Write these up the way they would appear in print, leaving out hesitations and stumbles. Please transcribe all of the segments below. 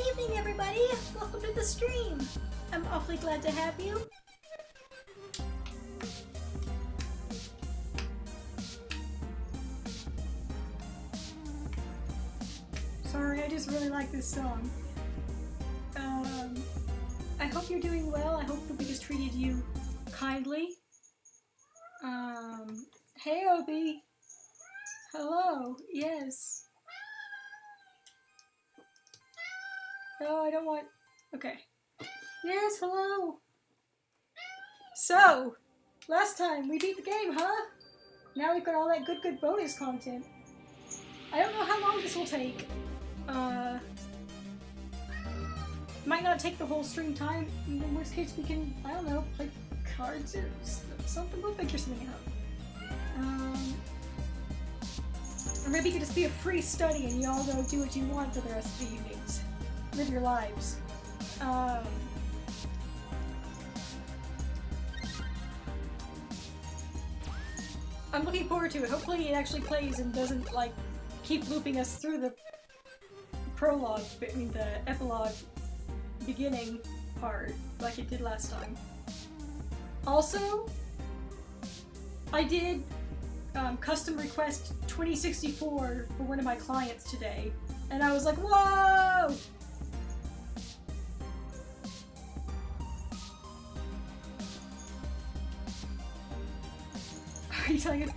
evening, everybody! Welcome to the stream! I'm awfully glad to have you. Sorry, I just really like this song. I hope you're doing well. I hope the week has treated you kindly. Hey, Obi! Hello, yes. No, I don't want... Okay. Yes, hello! So, last time we beat the game, huh? Now we've got all that good bonus content. I don't know how long this will take. Might not take the whole stream time. In the worst case, we can, I don't know, play cards or something. We'll figure something out. Or maybe it could just be a free study and you all go do what you want for the rest of the evenings. Live your lives. I'm looking forward to it. Hopefully it actually plays and doesn't, like, keep looping us through the prologue, I mean the epilogue beginning part, like it did last time. Also, I did custom request 2064 for one of my clients today, and I was like, whoa! Are you telling it?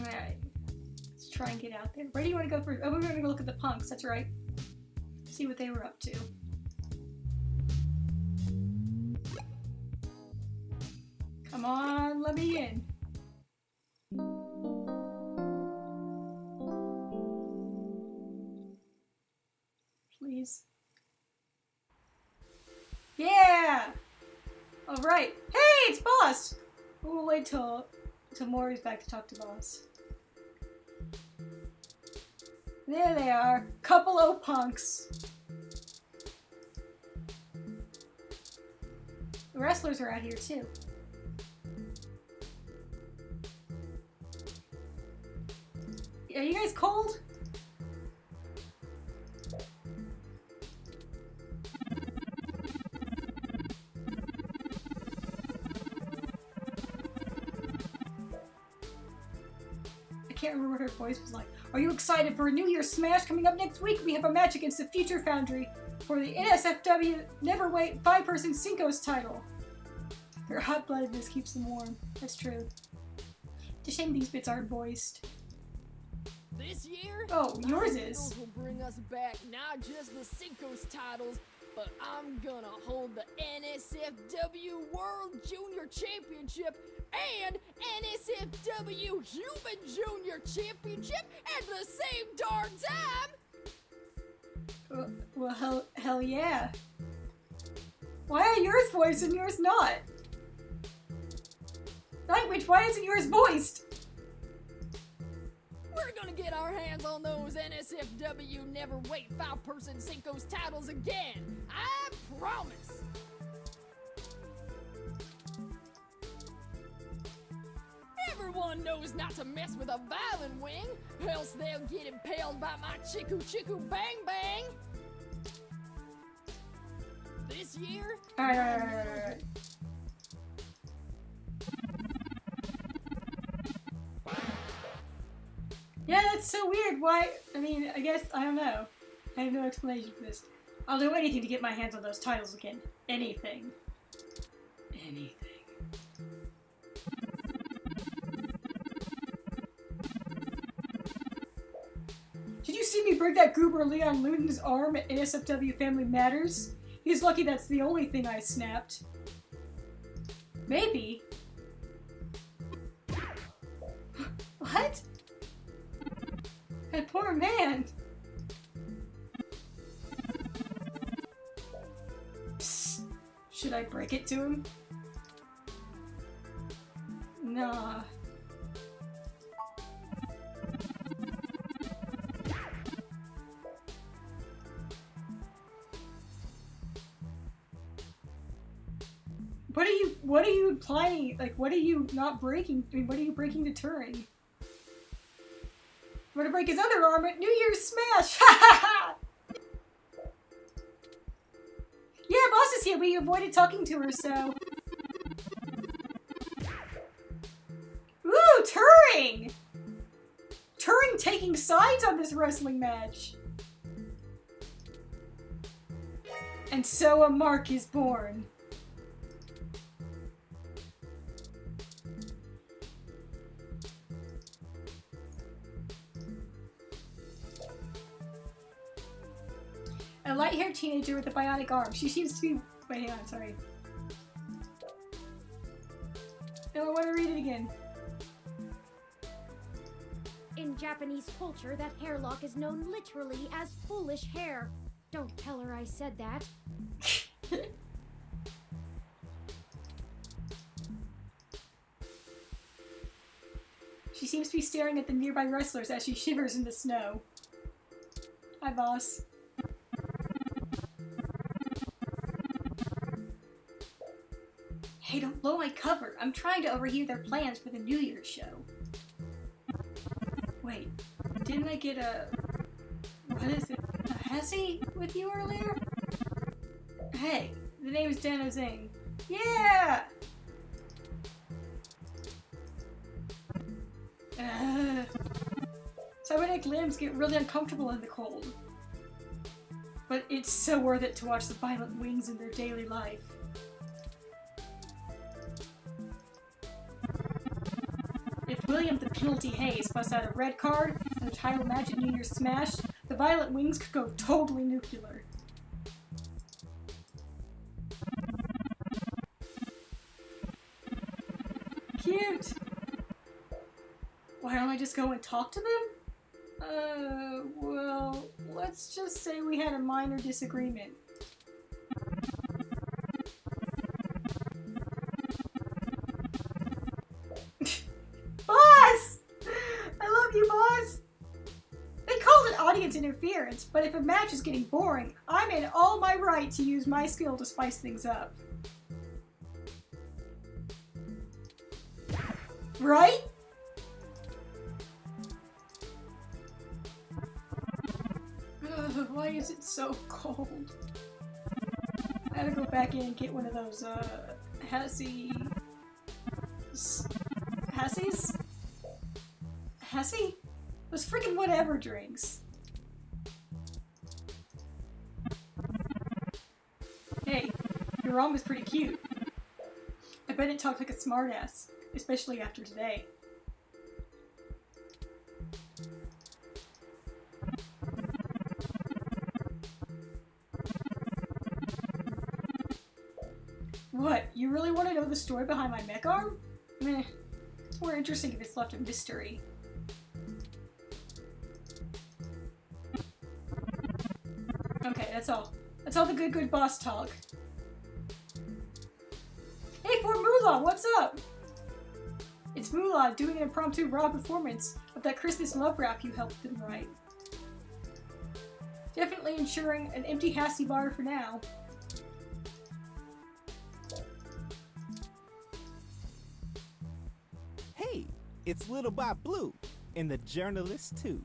Alright. Let's try and get out there. Where do you want to go first? Oh, we're going to go look at the punks, that's right. See what they were up to. Come on, let me in. Please. Yeah! Alright. Hey, it's Boss! We'll wait till Mori's back to talk to Boss. There they are. Couple of punks. The wrestlers are out here too. Are you guys cold? I can't remember what her voice was like. Are you excited for a New Year's Smash coming up next week? We have a match against the Future Foundry for the NSFW Neverweight 5-person Cinco's title. Their hot-bloodedness keeps them warm. That's true. It's a shame these bits aren't voiced. This year, oh, yours is. Will bring us back not just the Cinco's titles, but I'm gonna hold the NSFW World Junior Championship and NSFW Human Junior Championship at the same darn time! Well, hell yeah. Why are yours voiced and yours not? Nightwitch, why isn't yours voiced? We're gonna get our hands on those NSFW Neverweight 5-person Cinco's titles again! I promise! Everyone knows not to mess with a Violent Wing, else they'll get impaled by my Chiku Chiku Bang Bang! This year... Alright. Yeah, that's so weird. Why? I mean, I guess, I don't know. I have no explanation for this. I'll do anything to get my hands on those titles again. Anything. Anything. Did you see me break that goober Leon Luden's arm at NSFW Family Matters? He's lucky that's the only thing I snapped. Maybe. What? That poor man! Psst. Should I break it to him? Nah. What are you implying? Like, what are you not breaking? I mean, what are you breaking to Turing? I'm gonna break his other arm at New Year's Smash! Yeah, boss is here. We avoided talking to her, so. Ooh, Turing! Turing taking sides on this wrestling match. And so a mark is born. A light-haired teenager with a bionic arm. She seems to be... Wait, hang on, sorry. No, I want to read it again. In Japanese culture, that hair lock is known literally as foolish hair. Don't tell her I said that. She seems to be staring at the nearby wrestlers as she shivers in the snow. Hi, boss. Hey, don't blow my cover. I'm trying to overhear their plans for the New Year's show. Wait, didn't I get a... What is it? A Hesse with you earlier? Hey, the name is Dano Zing. Yeah! Cybernetic limbs get really uncomfortable in the cold. But it's so worth it to watch the violent wings in their daily life. If William the Penalty Hayes busts out a red card and the title match at New Year's Smash, the Violent Wings could go totally nuclear. Cute! Why don't I just go and talk to them? Well, let's just say we had a minor disagreement. Boss! I love you, boss! They called it audience interference, but if a match is getting boring, I'm in all my right to use my skill to spice things up. Right? Ugh, why is it so cold? I gotta go back in and get one of those, Hessie? Those freaking whatever drinks. Hey, your mom was pretty cute. I bet it talked like a smartass, especially after today. What, you really want to know the story behind my mech arm? Meh. It's more interesting if it's left a mystery. Okay, that's all. That's all the good boss talk. Hey, For Moolah, what's up? It's Moolah doing an impromptu raw performance of that Christmas love rap you helped him write. Definitely ensuring an empty Hasty bar for now. Hey, it's Little Bob Blue, and the journalist too.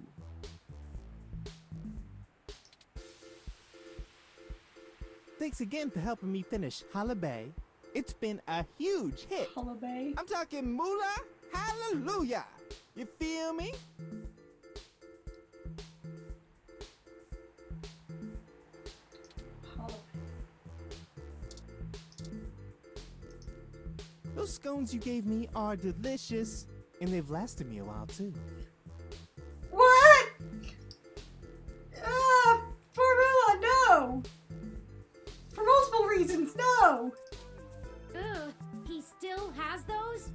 Thanks again for helping me finish Holla Bay. It's been a huge hit. Holla Bay. I'm talking moolah, hallelujah. You feel me? Holla Those scones you gave me are delicious, and they've lasted me a while too. What? Formula, no! For multiple reasons, no! Ugh, he still has those?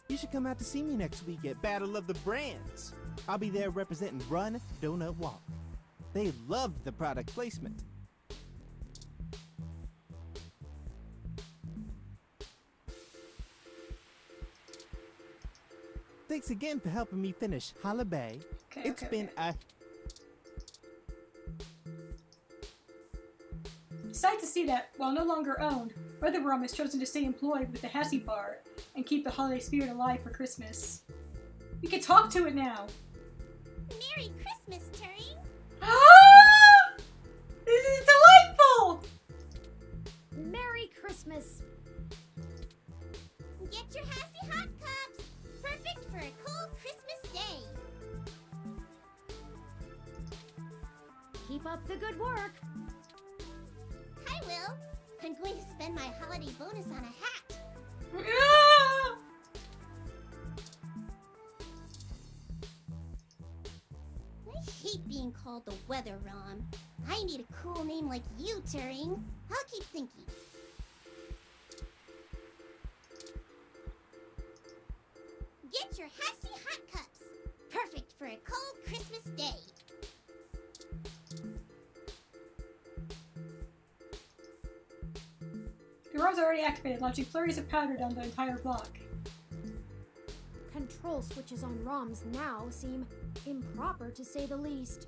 You should come out to see me next week at Battle of the Brands. I'll be there representing Run, Donut, Walk. They loved the product placement. Thanks again for helping me finish Holla Bay. Okay, It's okay, been okay. Sad to see that, while no longer owned, Weatherworm has chosen to stay employed with the Hassie Bar and keep the holiday spirit alive for Christmas. We can talk to it now! Merry Christmas, Turing! Ah! This is delightful! Merry Christmas! Get your Hassie hot cups! Perfect for a cold Christmas day! Keep up the good work! I will! I'm going to spend my holiday bonus on a hat! Ah! I hate being called the Weather Rom. I need a cool name like you, Turing. I'll keep thinking. Get your Hassie hot cups! Perfect for a cold Christmas day! The ROM's already activated, launching flurries of powder down the entire block. Control switches on ROMs now seem improper to say the least.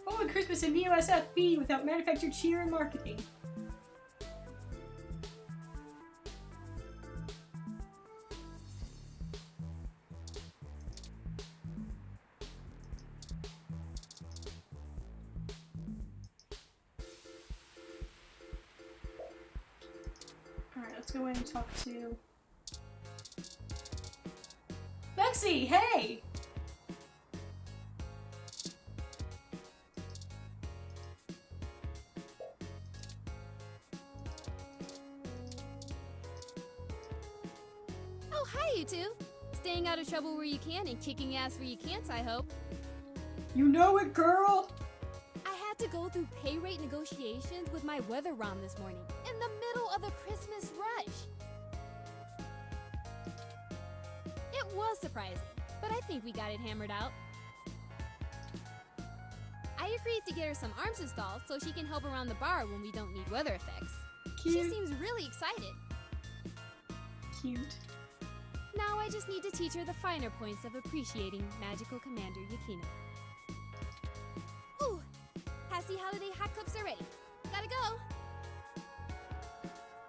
Oh, and Christmas in USFB without manufactured cheer and marketing. Alright, let's go in and talk to Lexi, hey! Oh, hi, you two. Staying out of trouble where you can and kicking ass where you can't, I hope. You know it, girl! I had to go through pay rate negotiations with my weather ROM this morning, in the middle of the Christmas rush. It was surprising, but I think we got it hammered out. I agreed to get her some arms installed so she can help around the bar when we don't need weather effects. She Cute. seems really excited. Cute. Now I just need to teach her the finer points of appreciating Magical Commander Yukino. Ooh! Hassie Holiday Hot Cups are ready. Gotta go!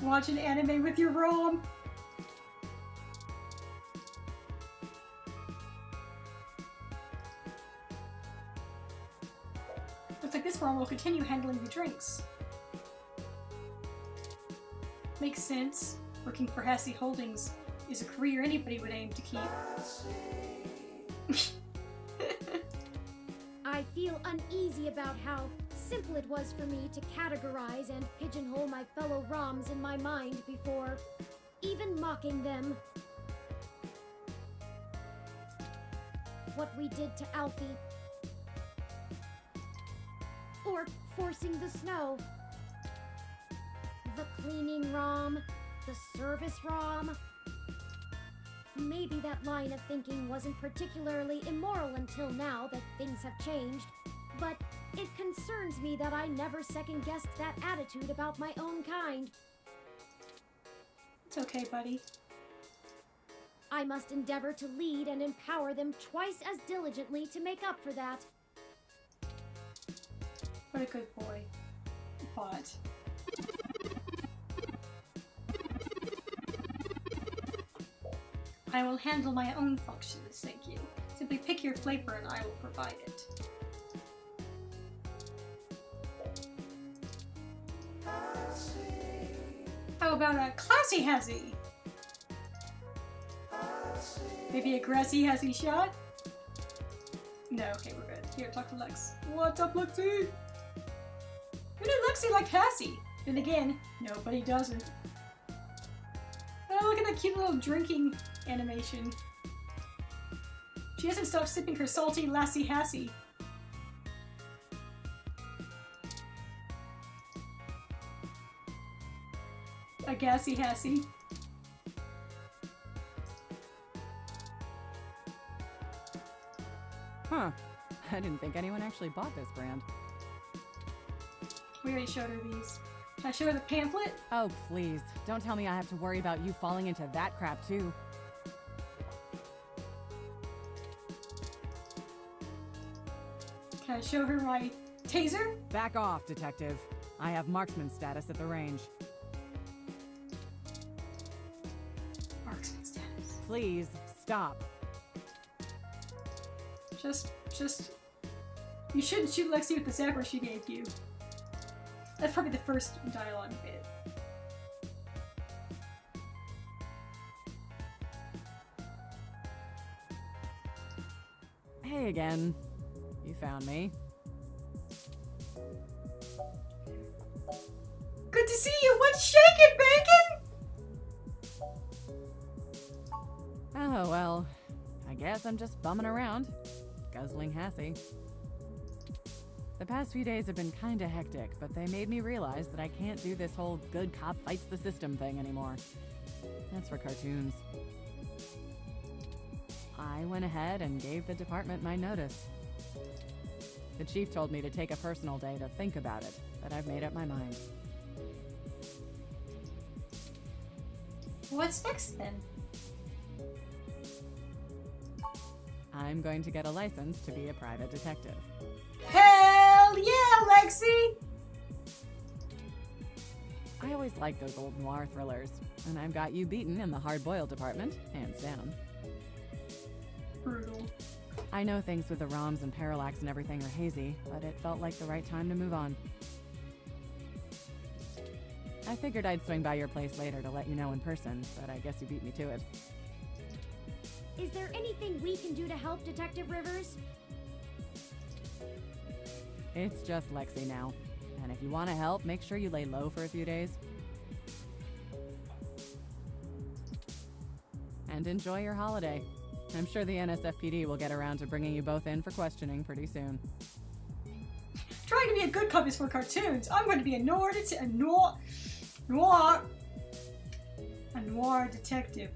Watch an anime with your ROM. Looks like this ROM will continue handling the drinks. Makes sense. Working for Hassie Holdings is a career anybody would aim to keep. I feel uneasy about how simple it was for me to categorize and pigeonhole my fellow ROMs in my mind before even mocking them. What we did to Alfie. Or forcing the snow. The cleaning ROM. The service ROM. Maybe that line of thinking wasn't particularly immoral until now that things have changed, but it concerns me that I never second-guessed that attitude about my own kind. It's okay, buddy. I must endeavor to lead and empower them twice as diligently to make up for that. What a good boy. But... I will handle my own functions, thank you. Simply pick your flavor and I will provide it. How about a classy Hassie? Maybe a grassy Hassie shot? No, okay, we're good. Here, talk to Lex. What's up, Lexi? Who knew Lexi liked Hassie? Then again, nobody doesn't. Oh, look at that cute little drinking animation. She hasn't stopped sipping her salty lassie Hassie. A gassy Hassie. Huh. I didn't think anyone actually bought this brand. We already showed her these. Can I show her the pamphlet? Oh, please. Don't tell me I have to worry about you falling into that crap, too. Can I show her my taser? Back off, Detective. I have marksman status at the range. Marksman status. Please, stop. Just... You shouldn't shoot Lexi with the zapper she gave you. That's probably the first dialogue bit. Hey again. You found me. Good to see you! What's shaking, Bacon? Oh, well. I guess I'm just bumming around. Guzzling Hassie. The past few days have been kinda hectic, but they made me realize that I can't do this whole good cop fights the system thing anymore. That's for cartoons. I went ahead and gave the department my notice. The chief told me to take a personal day to think about it, but I've made up my mind. What's next then? I'm going to get a license to be a private detective. Hell yeah, Lexi! I always liked those old noir thrillers, and I've got you beaten in the hard-boiled department, hands down. Brutal. I know things with the ROMs and parallax and everything are hazy, but it felt like the right time to move on. I figured I'd swing by your place later to let you know in person, but I guess you beat me to it. Is there anything we can do to help, Detective Rivers? It's just Lexi now, and if you want to help, make sure you lay low for a few days. And enjoy your holiday. I'm sure the NSFPD will get around to bringing you both in for questioning pretty soon. Trying to be a good cop is for cartoons. I'm going to be a noir detective. Wow, a noir detective.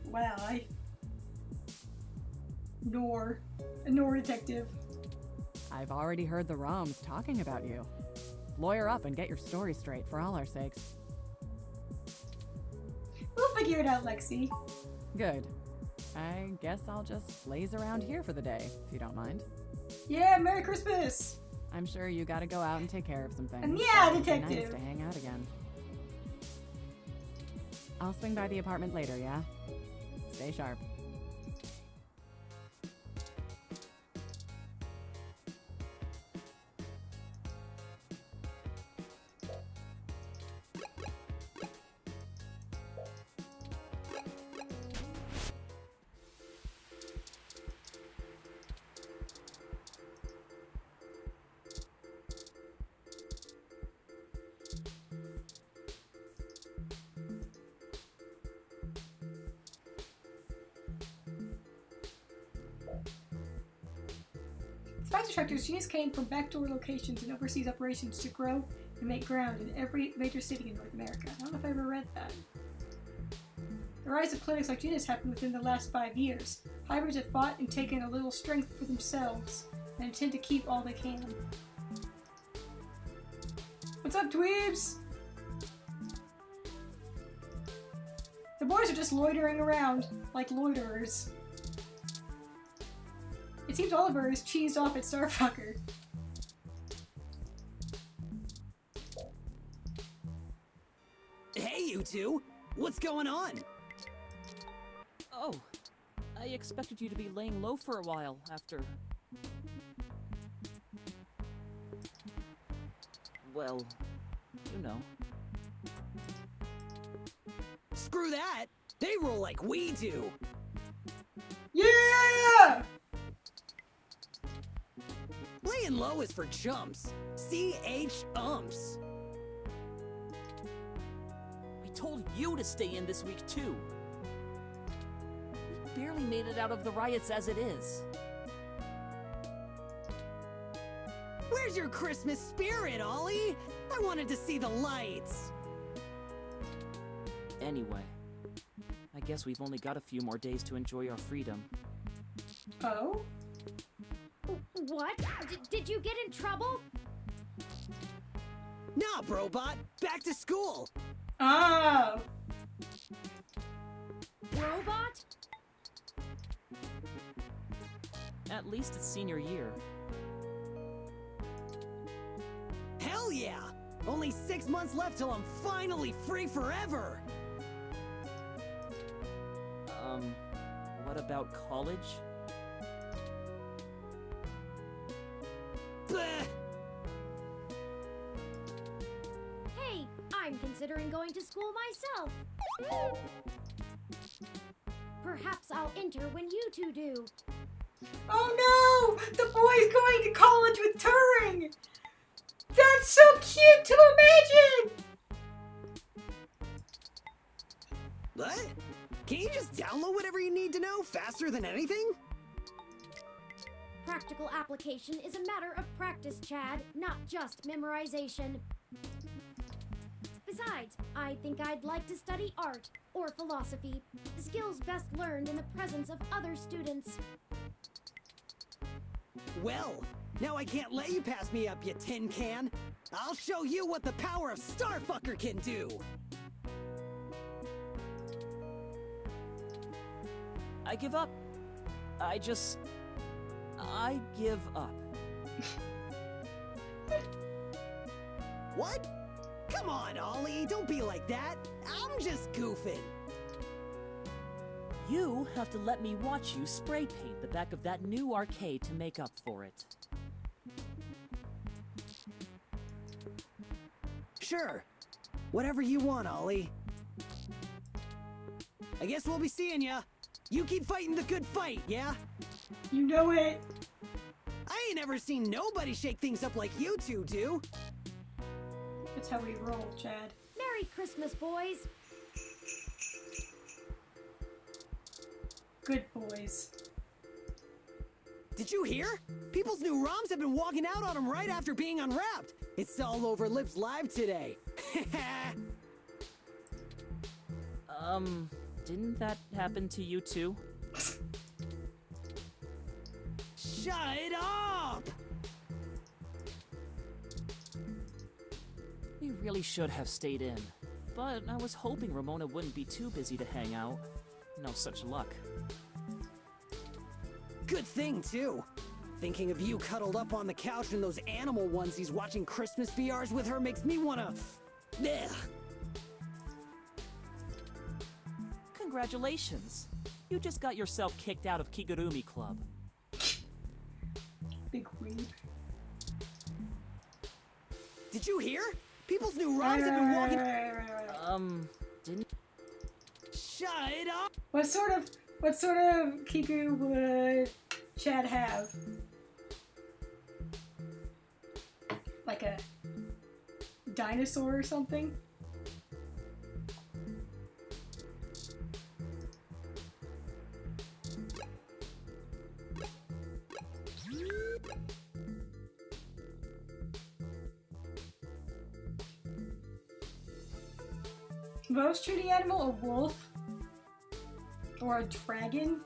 I've already heard the ROMs talking about you. Lawyer up and get your story straight for all our sakes. We'll figure it out, Lexi. Good. I guess I'll just laze around here for the day, if you don't mind. Yeah, Merry Christmas! I'm sure you gotta go out and take care of some things. And yeah, so it'd be detective. nice to hang out again. I'll swing by the apartment later, yeah? Stay sharp. Spider Tractor's genius came from backdoor locations and overseas operations to grow and make ground in every major city in North America. I don't know if I ever read that. The rise of clinics like Genius happened within the last 5 years. Hybrids have fought and taken a little strength for themselves and intend to keep all they can. What's up, dweebs? The boys are just loitering around, like loiterers. It seems Oliver is cheesed off at Starfucker. Hey, you two! What's going on? Oh, I expected you to be laying low for a while after... Well, you know. Screw that! They roll like we do! Yeah! Laying low is for chumps. C-H-umps. I told you to stay in this week, too. We barely made it out of the riots as it is. Where's your Christmas spirit, Ollie? I wanted to see the lights. Anyway, I guess we've only got a few more days to enjoy our freedom. Oh? What? Did you get in trouble? Nah, Brobot, back to school. Oh! Robot? At least it's senior year. Hell yeah! Only 6 months left till I'm finally free forever! What about college? Bleh! Hey, I'm considering going to school myself. Perhaps I'll enter when you two do. Oh no! The boy's going to college with Turing! That's so cute to imagine! What? Can't you just download whatever you need to know faster than anything? Practical application is a matter of practice, Chad, not just memorization. Besides, I think I'd like to study art or philosophy, skills best learned in the presence of other students. Well, now I can't let you pass me up, you tin can. I'll show you what the power of Starfucker can do. I give up. I give up. What? Come on, Ollie, don't be like that. I'm just goofing. You have to let me watch you spray paint the back of that new arcade to make up for it. Sure. Whatever you want, Ollie. I guess we'll be seeing ya. You keep fighting the good fight, yeah? You know it. I ain't ever seen nobody shake things up like you two do. That's how we roll, Chad. Merry Christmas, boys. Good boys. Did you hear? People's new ROMs have been walking out on them right after being unwrapped. It's all over Lips Live today. Didn't that happen to you too? Shut up! We really should have stayed in. But I was hoping Ramona wouldn't be too busy to hang out. No such luck. Good thing, too. Thinking of you cuddled up on the couch in those animal onesies watching Christmas VRs with her makes me wanna... Ugh. Congratulations! You just got yourself kicked out of Kigurumi Club. Big weeb. Did you hear? People's new ROMs have been walking... Didn't... Shut up! What sort of Kiku would Chad have? Like a dinosaur or something? Most treaty animal, a wolf? Or a dragon?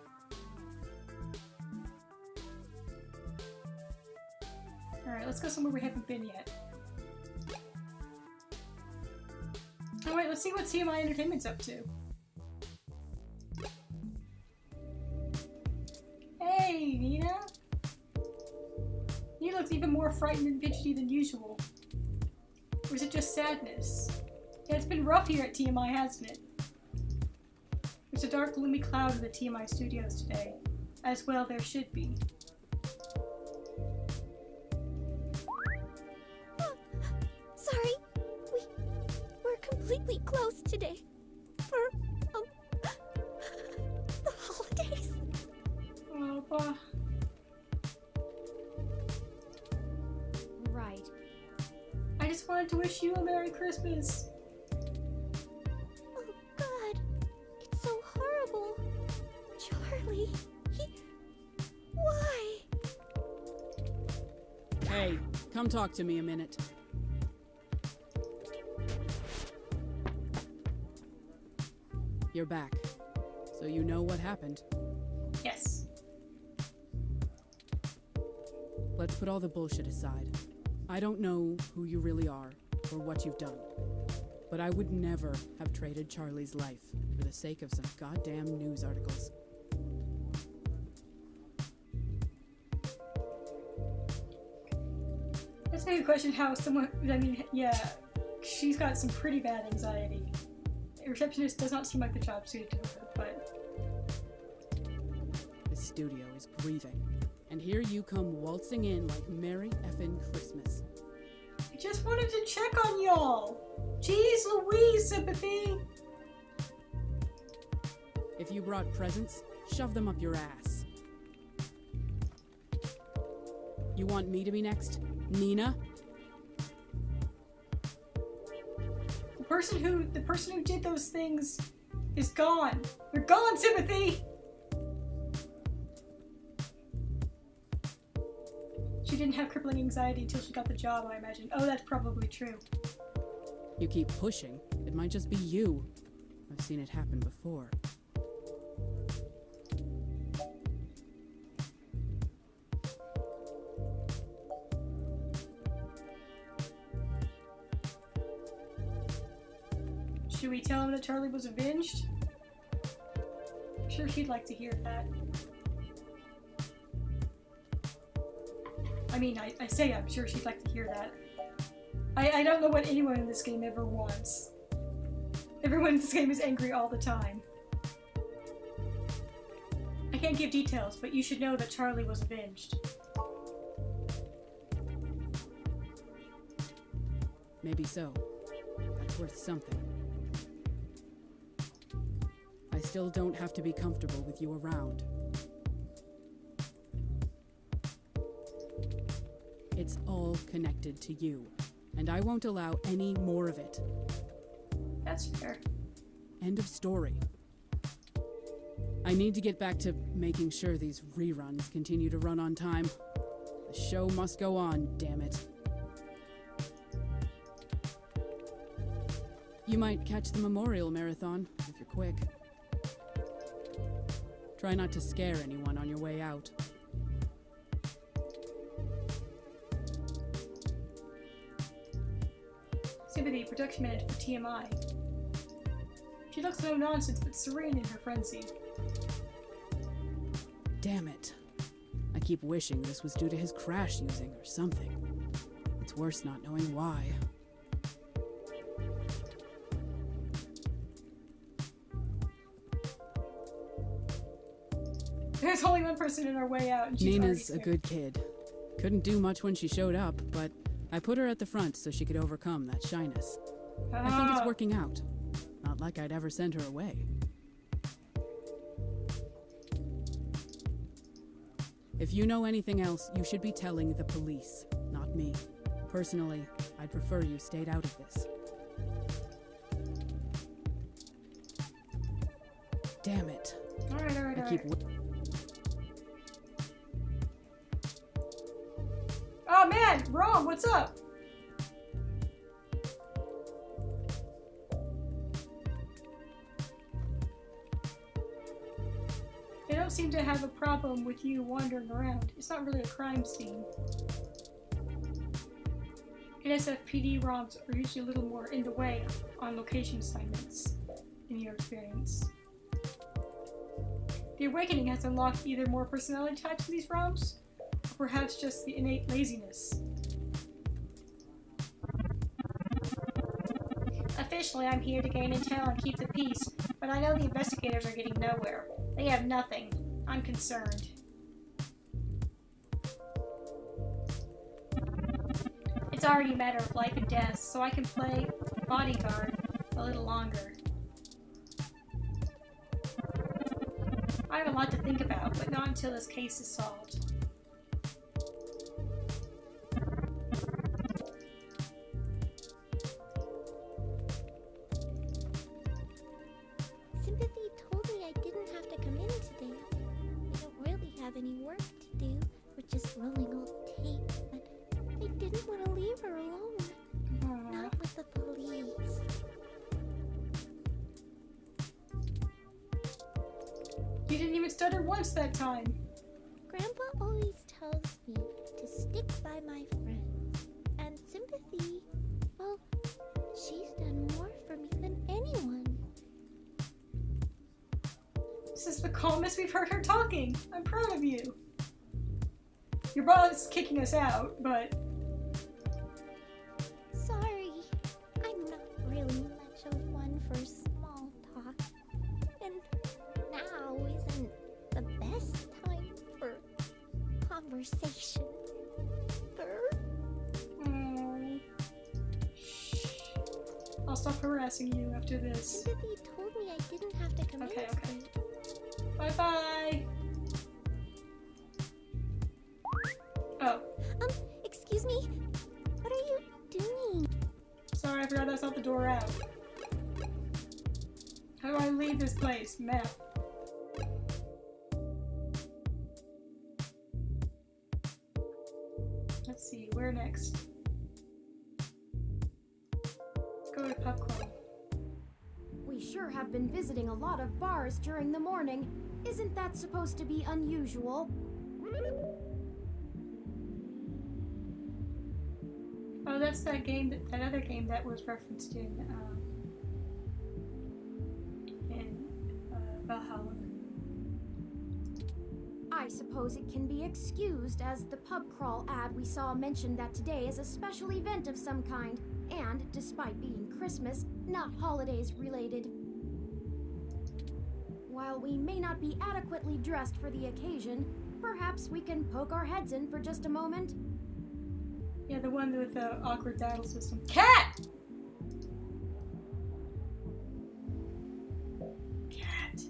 Alright, let's go somewhere we haven't been yet. Alright, let's see what TMI Entertainment's up to. Hey, Nina! You look even more frightened and fidgety than usual. Or is it just sadness? Yeah, it's been rough here at TMI, hasn't it? There's a dark, gloomy cloud in the TMI studios today. As well, there should be. Sorry, we're completely closed today for the holidays. Oh, bah. Right. I just wanted to wish you a Merry Christmas. Oh God, it's so horrible. Charlie, why? Hey, come talk to me a minute. You're back, so you know what happened. Yes. Let's put all the bullshit aside. I don't know who you really are, for what you've done. But I would never have traded Charlie's life for the sake of some goddamn news articles. That's a good question how someone, I mean, yeah, she's got some pretty bad anxiety. A receptionist does not seem like the job suited to her, but... The studio is breathing. And here you come waltzing in like Merry effin' Christmas. I just wanted to check on y'all! Jeez Louise, Sympathy! If you brought presents, shove them up your ass. You want me to be next? Nina? The person who did those things is gone. They're gone, Sympathy! She didn't have crippling anxiety until she got the job, I imagine. Oh, that's probably true. You keep pushing. It might just be you. I've seen it happen before. Should we tell him that Charlie was avenged? I'm sure he'd like to hear that. I mean, I say I'm sure she'd like to hear that. I don't know what anyone in this game ever wants. Everyone in this game is angry all the time. I can't give details, but you should know that Charlie was avenged. Maybe so. That's worth something. I still don't have to be comfortable with you around. It's all connected to you, and I won't allow any more of it. That's fair. End of story. I need to get back to making sure these reruns continue to run on time. The show must go on, damn it. You might catch the Memorial Marathon, if you're quick. Try not to scare anyone on your way out. Sympathy, production manager for TMI. She looks no nonsense but serene in her frenzy. Damn it. I keep wishing this was due to his crash using or something. It's worse not knowing why. There's only one person in our way out, and she's Nina's a already good kid. Couldn't do much when she showed up, but I put her at the front so she could overcome that shyness. I think it's working out. Not like I'd ever send her away. If you know anything else, you should be telling the police, not me. Personally, I'd prefer you stayed out of this. Damn it. Alright. I keep Oh man, Rom, what's up? They don't seem to have a problem with you wandering around. It's not really a crime scene. NSFPD ROMs are usually a little more in the way on location assignments, in your experience. The Awakening has unlocked either more personality types in these ROMs, or perhaps just the innate laziness. Officially, I'm here to gain intel and keep the peace, but I know the investigators are getting nowhere. They have nothing. I'm concerned. It's already a matter of life and death, so I can play bodyguard a little longer. I have a lot to think about, but not until this case is solved. Sympathy told me I didn't have to come in today. I don't really have any work to do, with just rolling old tape, but I didn't want to leave her alone. Not with the police. You didn't even stutter once that time. Grandpa always tells me to stick by my friends. And Sympathy, well, the calmest we've heard her talking. I'm proud of you. Your boss is kicking us out, but... Sorry, I'm not really much of one for small talk. And now isn't the best time for conversation. I'll stop harassing you after this. What if you told me I didn't have to come in? Okay. Bye-bye! Oh. Excuse me? What are you doing? Sorry, I forgot that's not the door out. How do I leave this place? Map. Let's see, where next? Let's go to pub crawl. We sure have been visiting a lot of bars during the morning. Isn't that supposed to be unusual? Oh, that's that game, that other game that was referenced in Valhalla. I suppose it can be excused, as the pub crawl ad we saw mentioned that today is a special event of some kind, and, despite being Christmas, not holidays related. While we may not be adequately dressed for the occasion, perhaps we can poke our heads in for just a moment? Yeah, the one with the awkward battle system. Cat! Cat.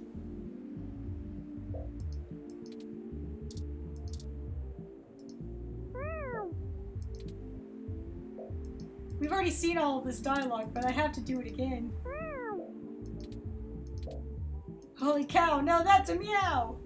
We've already seen all of this dialogue, but I have to do it again. Holy cow, no, that's a meow!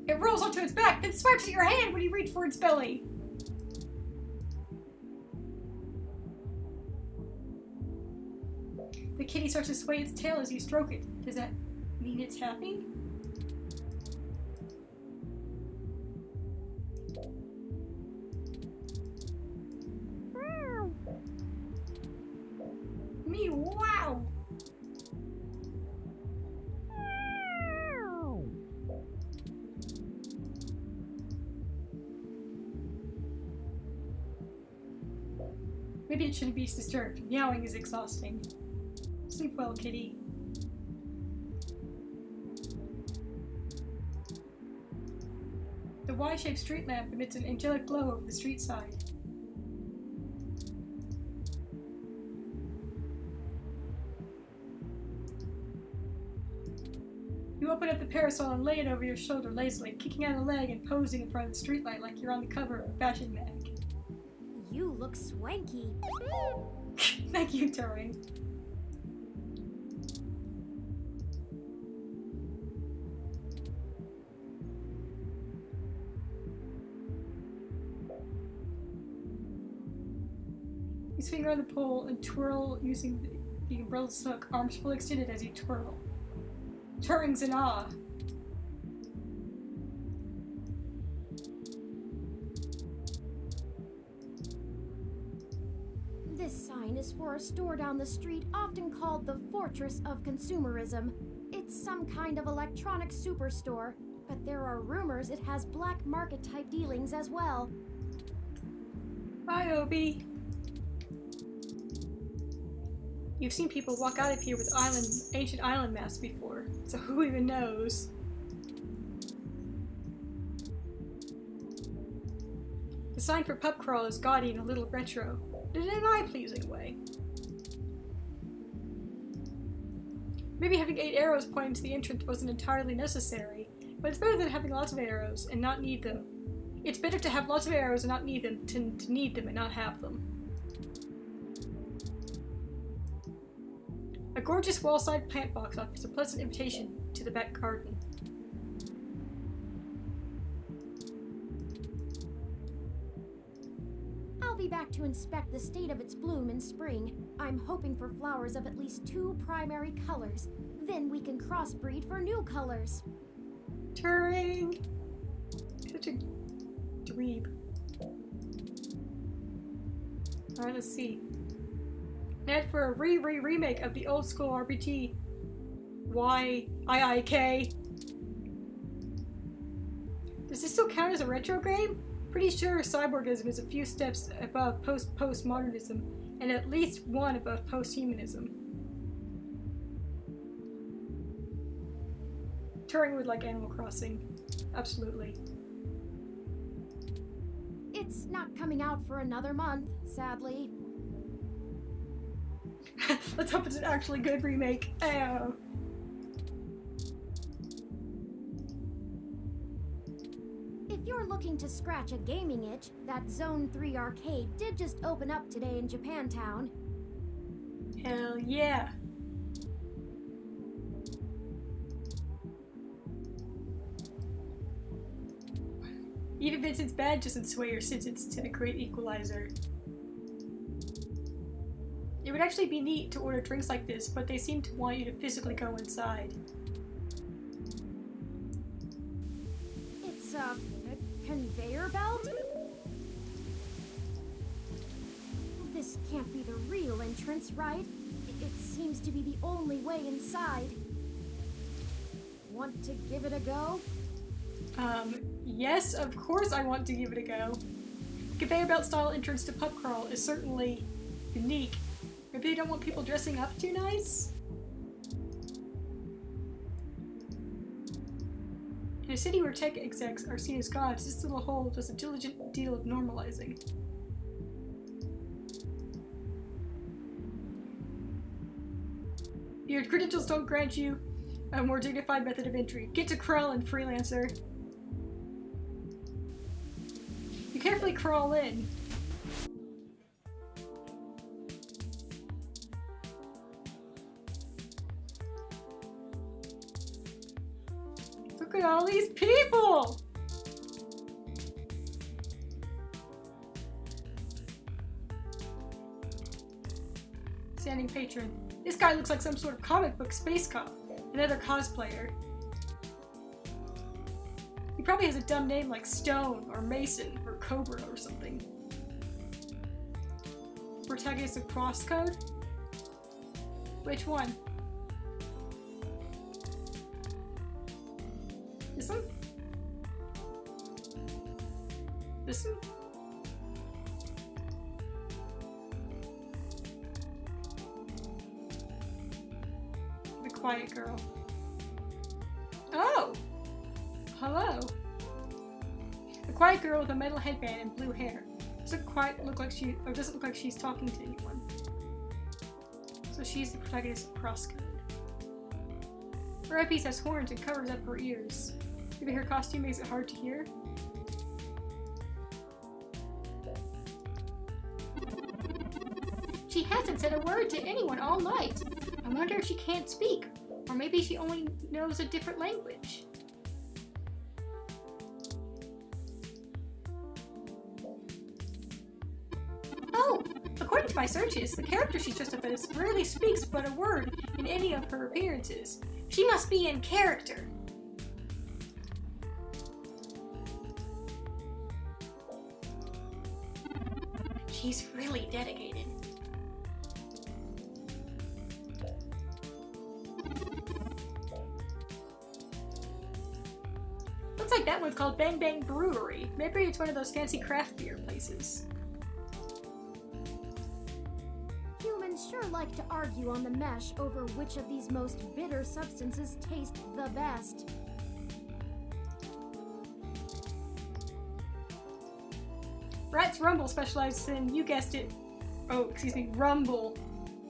It rolls onto its back, then swipes at your hand when you reach for its belly. The kitty starts to sway its tail as you stroke it. Does that mean it's happy? Me, wow! Maybe it shouldn't be disturbed. Meowing is exhausting. Sleep well, kitty. The Y-shaped street lamp emits an angelic glow over the street side. You open up the parasol and lay it over your shoulder lazily, kicking out a leg and posing in front of the streetlight like you're on the cover of a fashion mag. You look swanky. Thank you, Turing. You swing around the pole and twirl using the umbrella's hook, arms fully extended as you twirl. Turing's in awe. This sign is for a store down the street often called the Fortress of Consumerism. It's some kind of electronic superstore, but there are rumors it has black market type dealings as well. Bye, Obi. You've seen people walk out of here with ancient island masks before, so who even knows? The sign for pub crawl is gaudy and a little retro, but in an eye-pleasing way. Maybe having 8 arrows pointing to the entrance wasn't entirely necessary, but it's better than having lots of arrows and not need them. It's better to have lots of arrows and not need them to need them and not have them. A gorgeous wall-side plant box offers a pleasant invitation to the back garden. I'll be back to inspect the state of its bloom in spring. I'm hoping for flowers of at least 2 primary colors. Then we can crossbreed for new colors. Turing! Such a dweeb. Alright, let's see. An ad for a remake of the old school RPG YIIK. Does this still count as a retro game? Pretty sure cyborgism is a few steps above postmodernism, and at least one above posthumanism. Turing would like Animal Crossing. Absolutely. It's not coming out for another month, sadly. Let's hope it's an actually good remake. If you're looking to scratch a gaming itch, that Zone 3 arcade did just open up today in Japantown. Hell yeah. Even Vincent's badge doesn't sway your senses to the great equalizer. It would actually be neat to order drinks like this, but they seem to want you to physically go inside. It's a conveyor belt? This can't be the real entrance, right? It seems to be the only way inside. Want to give it a go? Yes, of course I want to give it a go. Conveyor belt style entrance to Pub Crawl is certainly unique. Maybe they don't want people dressing up too nice? In a city where tech execs are seen as gods, this little hole does a diligent deal of normalizing. Your credentials don't grant you a more dignified method of entry. Get to crawling, freelancer. You carefully crawl in. Look at all these people! Standing patron. This guy looks like some sort of comic book space cop. Another cosplayer. He probably has a dumb name like Stone or Mason or Cobra or something. Protagonist of Crosscode? Which one? This one? This one? The Quiet Girl. Oh! Hello. The Quiet Girl with a metal headband and blue hair. Doesn't quite look like she's talking to anyone. So she's the protagonist of Crosscode. Her earpiece has horns and covers up her ears. Maybe her costume makes it hard to hear? She hasn't said a word to anyone all night. I wonder if she can't speak. Or maybe she only knows a different language. Oh! According to my searches, the character she's dressed up as rarely speaks but a word in any of her appearances. She must be in character. She's really dedicated. Looks like that one's called Bang Bang Brewery. Maybe it's one of those fancy craft beer places. Humans sure like to argue on the mesh over which of these most bitter substances taste the best. Rat's Rumble specializes in, you guessed it, Rumble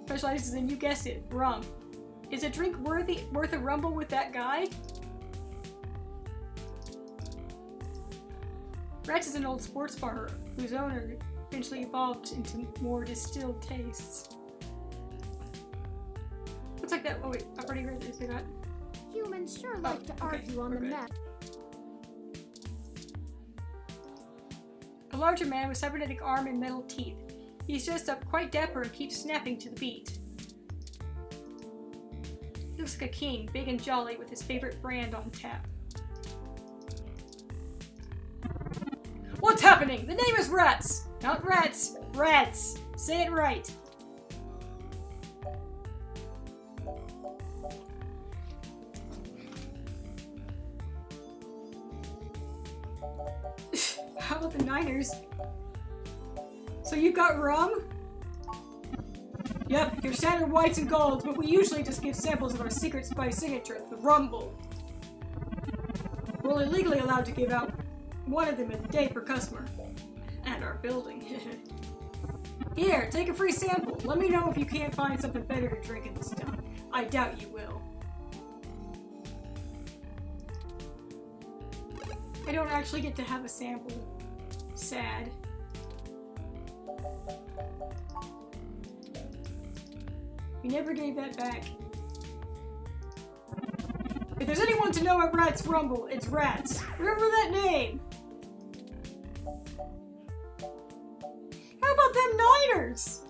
specializes in, you guessed it, rum. Is a drink worth a rumble with that guy? Rat's is an old sports bar whose owner eventually evolved into more distilled tastes. Looks like that. Oh wait, I've already read this. I got. Humans sure like to argue on the mesh. A larger man with cybernetic arm and metal teeth. He's dressed up quite dapper and keeps snapping to the beat. He looks like a king, big and jolly, with his favorite brand on tap. What's happening? The name is Rats! Not Rats! Rats! Say it right! How about the Niners? So you got rum? Yep, your standard whites and golds, but we usually just give samples of our secret spice signature, the Rumble. We're only legally allowed to give out one of them a day per customer. And our building. Here, take a free sample. Let me know if you can't find something better to drink in this town. I doubt you will. I don't actually get to have a sample. Sad. We never gave that back. If there's anyone to know at Rats Rumble, it's Rats. Remember that name! How about them Niners?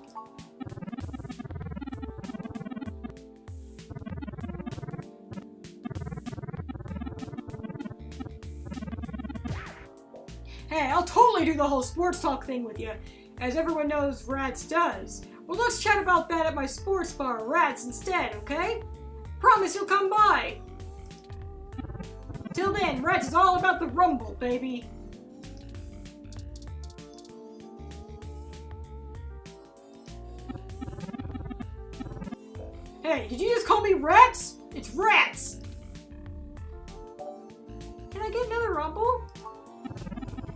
Hey, I'll totally do the whole sports talk thing with you, as everyone knows Rats does. Well, let's chat about that at my sports bar, Rats, instead, okay? Promise you'll come by! Till then, Rats is all about the Rumble, baby! Hey, did you just call me Rats? It's Rats! Can I get another Rumble?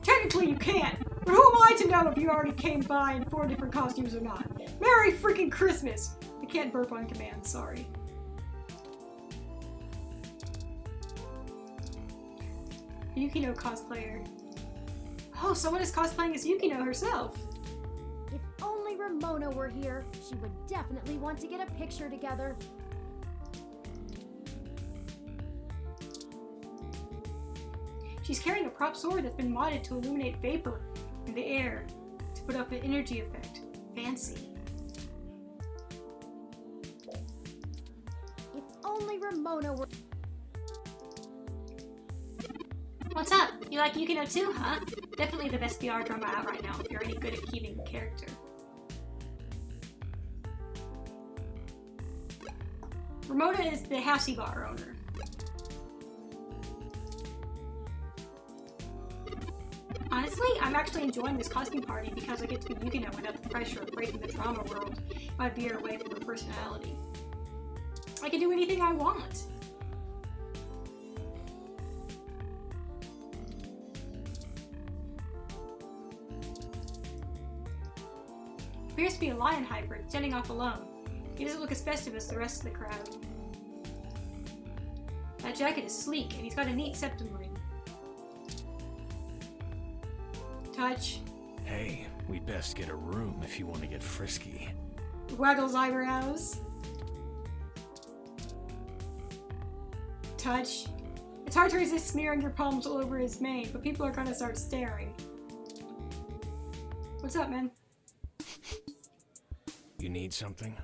Technically you can't, but who am I to know if you already came by in 4 different costumes or not? Merry freaking Christmas! I can't burp on command, sorry. Yukino cosplayer. Oh, someone is cosplaying as Yukino herself! If only Ramona were here, she would definitely want to get a picture together. She's carrying a prop sword that's been modded to illuminate vapor in the air to put up an energy effect. Fancy. If only Ramona were... What's up? You like Yukino too, huh? Definitely the best VR drama out right now if you're any good at keeping the character. Ramona is the Hassy Bar owner. Honestly, I'm actually enjoying this costume party because I get to be Yukino without the pressure of breaking the drama world if I veer away from her personality. I can do anything I want. Appears to be a lion hybrid, standing off alone. He doesn't look as festive as the rest of the crowd. That jacket is sleek, and he's got a neat septum ring. Touch. Hey, we best get a room if you want to get frisky. Waggles eyebrows. Touch. It's hard to resist smearing your palms all over his mane, but people are gonna start staring. What's up, man? You need something?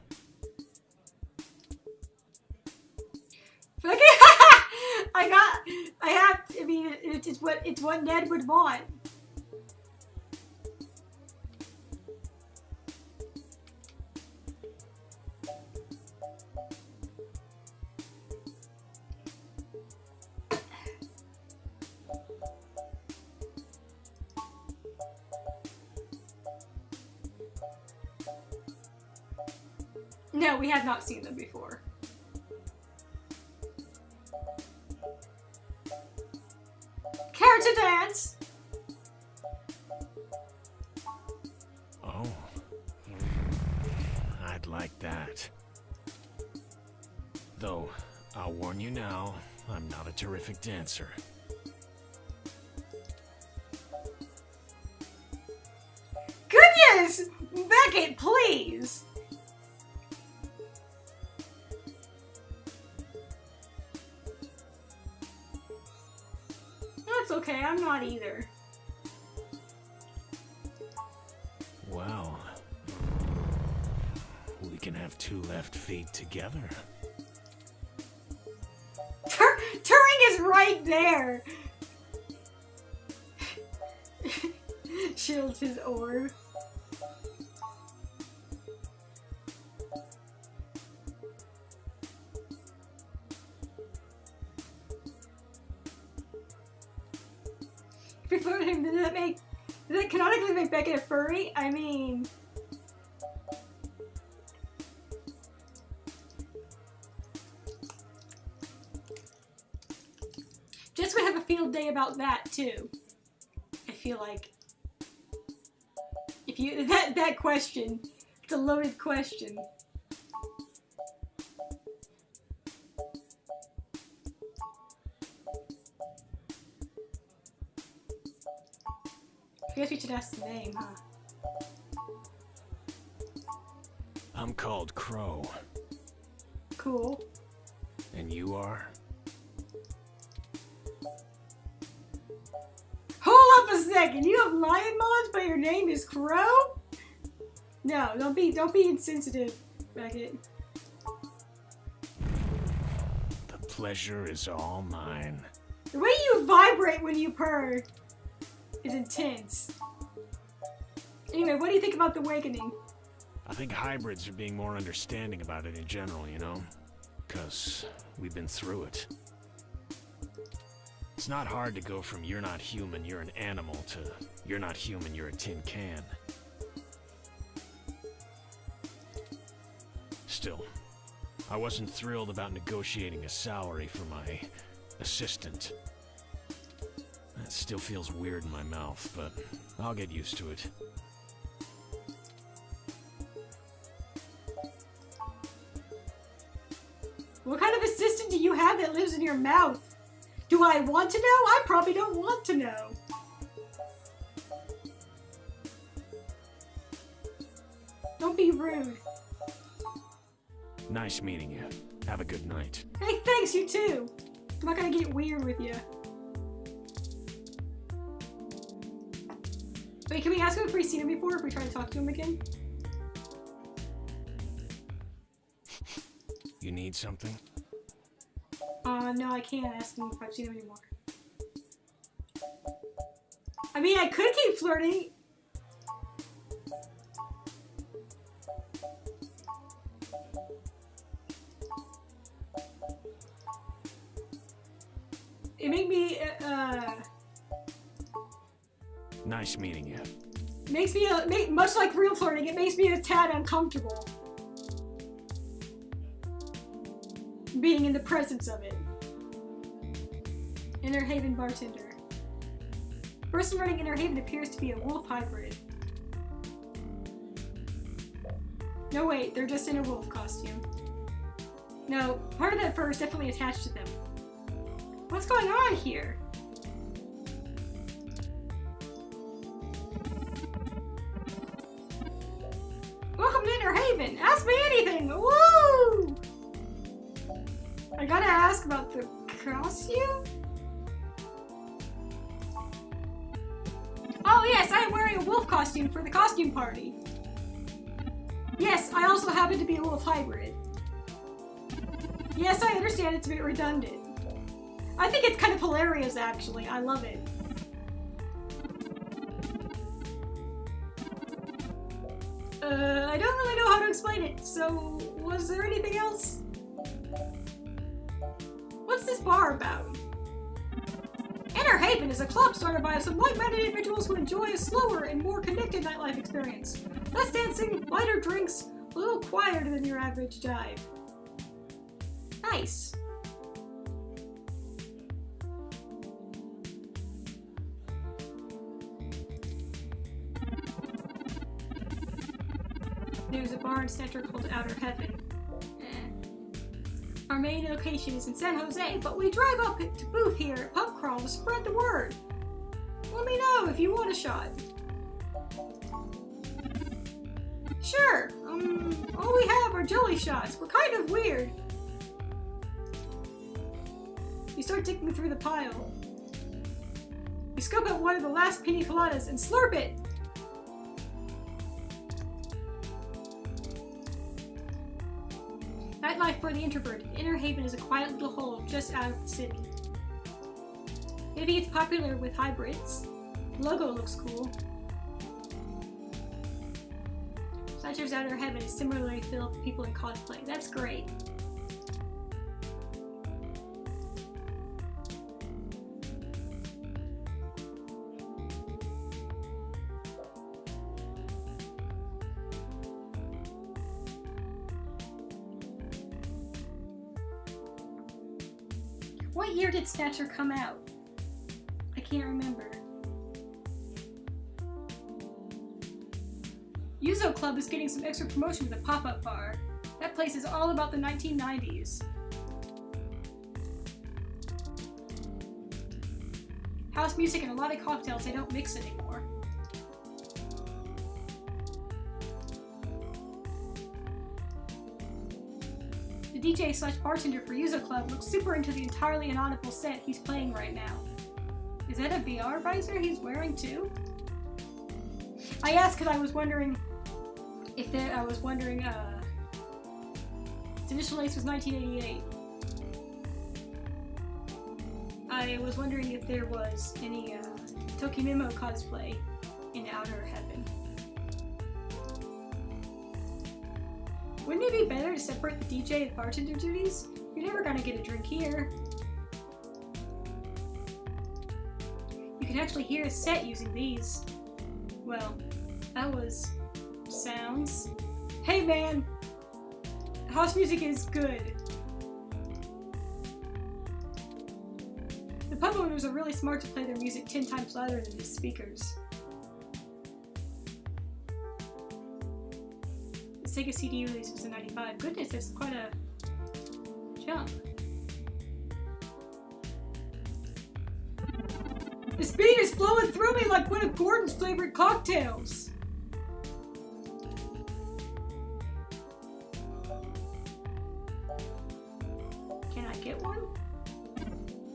I mean, it's what Ned would want. No, we have not seen them before. Care to dance? Oh. I'd like that. Though, I'll warn you now, I'm not a terrific dancer. Goodness! Beckett, please! That's okay, I'm not either. Well, we can have 2 left feet together. Turing is right there! Shields his orb. If you float him, does that canonically make Beckett a furry? I mean... Jess would have a field day about that, too. I feel like... If you... That question. It's a loaded question. I guess we should ask the name, huh? I'm called Crow. Cool. And you are? Hold up a second! You have lion mods, but your name is Crow? No, don't be insensitive, Beckett. The pleasure is all mine. The way you vibrate when you purr is intense. Anyway, what do you think about the awakening? I think hybrids are being more understanding about it in general, you know? 'Cause we've been through it. It's not hard to go from you're not human, you're an animal, to you're not human, you're a tin can. Still, I wasn't thrilled about negotiating a salary for my assistant. That still feels weird in my mouth, but I'll get used to it. What kind of assistant do you have that lives in your mouth? Do I want to know? I probably don't want to know. Don't be rude. Nice meeting you. Have a good night. Hey, thanks, you too. I'm not gonna get weird with you. Wait, can we ask him if we've seen him before if we try to talk to him again? You need something? No, I can't ask him if I've seen him anymore. I mean, I could keep flirting. It made me, Nice meeting you. makes me, much like real flirting, it makes me a tad uncomfortable. Being in the presence of it. Inner Haven bartender. Person running Inner Haven appears to be a wolf hybrid. No, wait, they're just in a wolf costume. No, part of that fur is definitely attached to them. What's going on here? Welcome to Inner Haven! Ask me anything! Woo! I gotta ask about the costume? Oh yes, I am wearing a wolf costume for the costume party. Yes, I also happen to be a wolf hybrid. Yes, I understand it's a bit redundant. I think it's kind of hilarious, actually. I love it. I don't really know how to explain it, so was there anything else? What's this bar about? Inner Haven is a club started by some like-minded individuals who enjoy a slower and more connected nightlife experience. Less dancing, lighter drinks, a little quieter than your average dive. Nice. There's a bar in Center called Outer Heaven. Our main location is in San Jose, but we drive up to booth here at Pub Crawl to spread the word. Let me know if you want a shot. Sure. All we have are jelly shots. We're kind of weird. You start digging through the pile. You scoop out one of the last pina coladas and slurp it. Nightlife for the introverted. Inner Haven is a quiet little hole just out of the city. Maybe it's popular with hybrids. The logo looks cool. Snatcher's Outer Heaven is similarly filled with people in cosplay. That's great. What year did Snatcher come out? I can't remember. Yuzo Club is getting some extra promotion with a pop-up bar. That place is all about the 1990s. House music and a lot of cocktails they don't mix anymore. The DJ slash bartender for Yuzo Club looks super into the entirely inaudible set he's playing right now. Is that a VR visor he's wearing too? I asked because I was wondering if there, Initial Ace was 1988. I was wondering if there was any Tokimimo cosplay in Outer Heaven. Wouldn't it be better to separate the DJ and bartender duties? You're never gonna get a drink here. You can actually hear a set using these. Well, that was sounds. Hey man! House music is good. The pub owners are really smart to play their music 10 times louder than the speakers. The Sega CD release was in 95. Goodness, that's quite a jump. The speed is flowing through me like one of Gordon's favorite cocktails. Can I get one?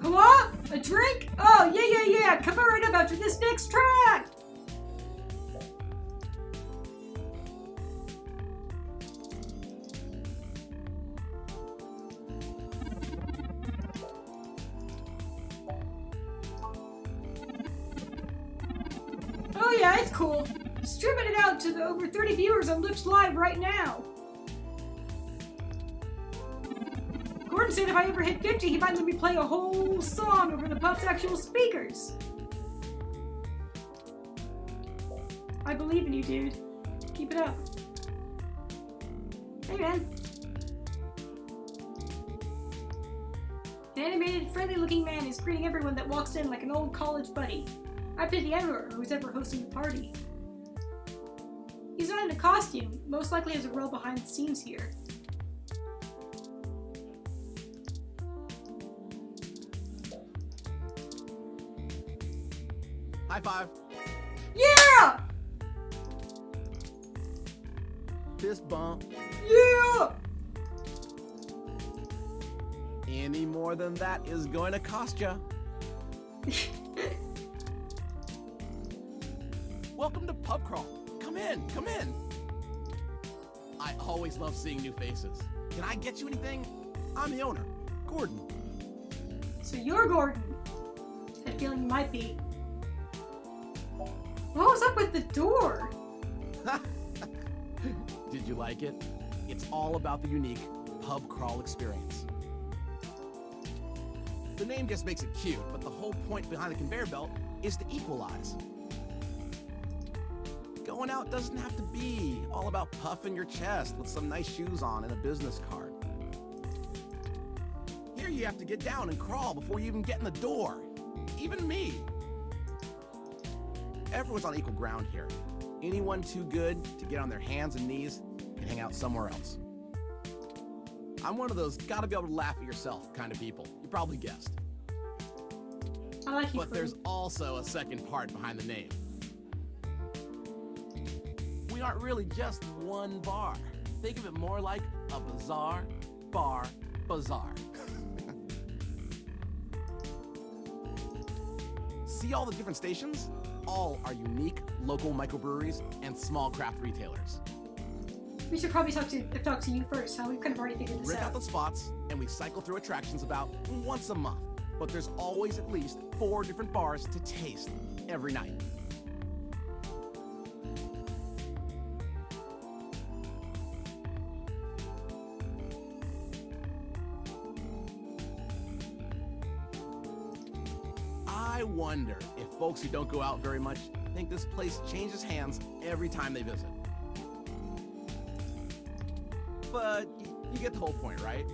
What? A drink? Oh, yeah. Coming right up after this next track. Oh yeah, it's cool. Stripping it out to the over 30 viewers on Lips Live right now. Gordon said if I ever hit 50, he might let me play a whole song over the pub's actual speakers. I believe in you, dude. Keep it up. Hey, man. An animated, friendly-looking man is greeting everyone that walks in like an old college buddy. I pity the emperor who's ever hosting the party. He's not in a costume, most likely has a role behind the scenes here. High five. Yeah! Fist bump. Yeah! Any more than that is going to cost ya. Welcome to Pub Crawl. Come in, come in. I always love seeing new faces. Can I get you anything? I'm the owner, Gordon. So you're Gordon. I had a feeling you might be. What was up with the door? Did you like it? It's all about the unique pub crawl experience. The name just makes it cute, but the whole point behind the conveyor belt is to equalize. Going out doesn't have to be all about puffing your chest with some nice shoes on and a business card. Here you have to get down and crawl before you even get in the door. Even me. Everyone's on equal ground here. Anyone too good to get on their hands and knees can hang out somewhere else. I'm one of those gotta be able to laugh at yourself kind of people. You probably guessed. I like you. But there's also a second part behind the name. We aren't really just one bar. Think of it more like a bazaar, bar, bazaar. See all the different stations? All are unique local microbreweries and small craft retailers. We should probably talk to you first, huh? We've kind of already figured this Rent out out. the spots, and we cycle through attractions about once a month. But there's always at least 4 different bars to taste every night. I wonder if folks who don't go out very much think this place changes hands every time they visit. But you get the whole point, right?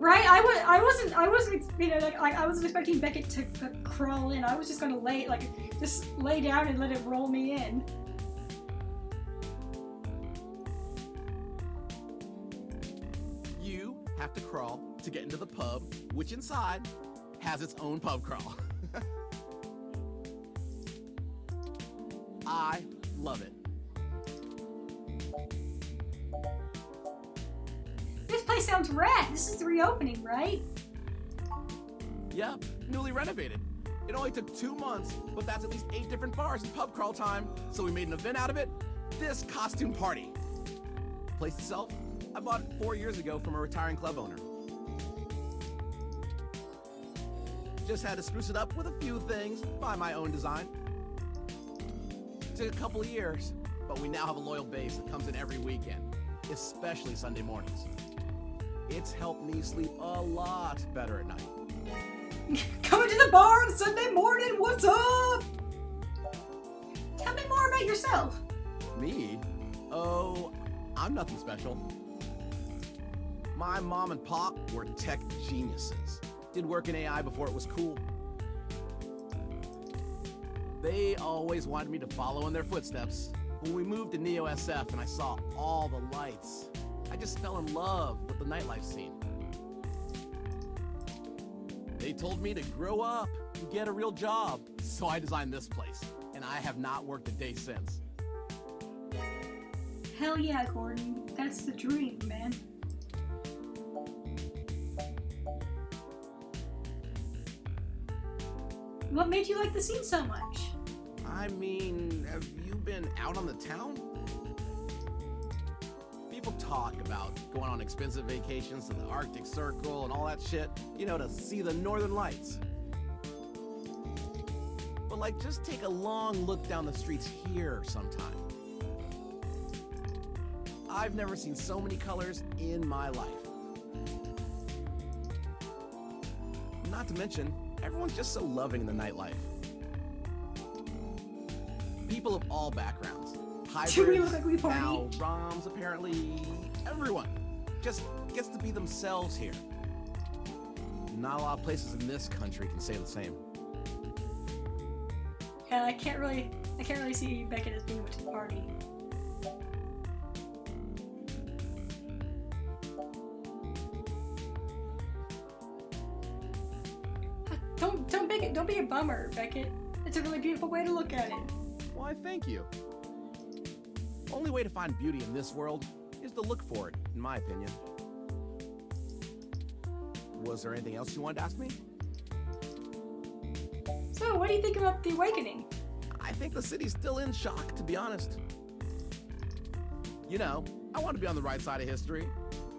Right? I wasn't, you know, like, I wasn't expecting Beckett to crawl in. I was just gonna just lay down and let it roll me in. You have to crawl to get into the pub, which inside has its own pub crawl. I love it. This place sounds rad. This is the reopening, right? Yep, newly renovated. It only took 2 months, but that's at least 8 different bars and pub crawl time, so we made an event out of it. This costume party. The place itself, I bought it 4 years ago from a retiring club owner. Just had to spruce it up with a few things by my own design. Took a couple of years, but we now have a loyal base that comes in every weekend, especially Sunday mornings. It's helped me sleep a lot better at night. Coming to the bar on Sunday morning, what's up? Tell me more about yourself. Me? Oh, I'm nothing special. My mom and pop were tech geniuses. Did work in AI before it was cool. They always wanted me to follow in their footsteps. When we moved to Neo SF and I saw all the lights, I just fell in love with the nightlife scene. They told me to grow up and get a real job, so I designed this place, and I have not worked a day since. Hell yeah, Gordon. That's the dream, man. What made you like the scene so much? I mean, have you been out on the town? People talk about going on expensive vacations to the Arctic Circle and all that shit, you know, to see the Northern Lights. But like, just take a long look down the streets here sometime. I've never seen so many colors in my life. Not to mention, everyone's just so loving in the nightlife. People of all backgrounds. Do we look Hybrids, like we party? now ROMs, apparently. Everyone just gets to be themselves here. Not a lot of places in this country can say the same. Yeah, I can't really see Beckett as being much of a party. Don't be a bummer, Beckett. It's a really beautiful way to look at it. Why, thank you. Only way to find beauty in this world is to look for it, in my opinion. Was there anything else you wanted to ask me? So, what do you think about the awakening? I think the city's still in shock, to be honest. You know, I want to be on the right side of history.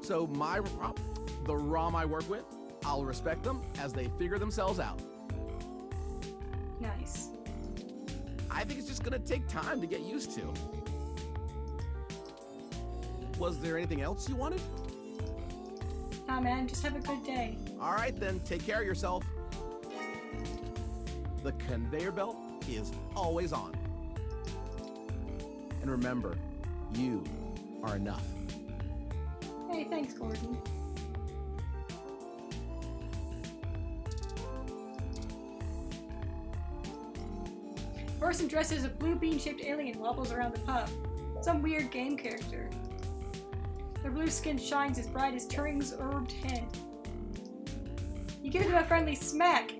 So the ROM I work with, I'll respect them as they figure themselves out. Nice. I think it's just gonna take time to get used to. Was there anything else you wanted? Nah, man, just have a good day. All right then, take care of yourself. The conveyor belt is always on. And remember, you are enough. Hey, thanks, Gordon. A person dressed as a blue bean-shaped alien wobbles around the pub. Some weird game character. Their blue skin shines as bright as Turing's orbed head. You give them a friendly smack.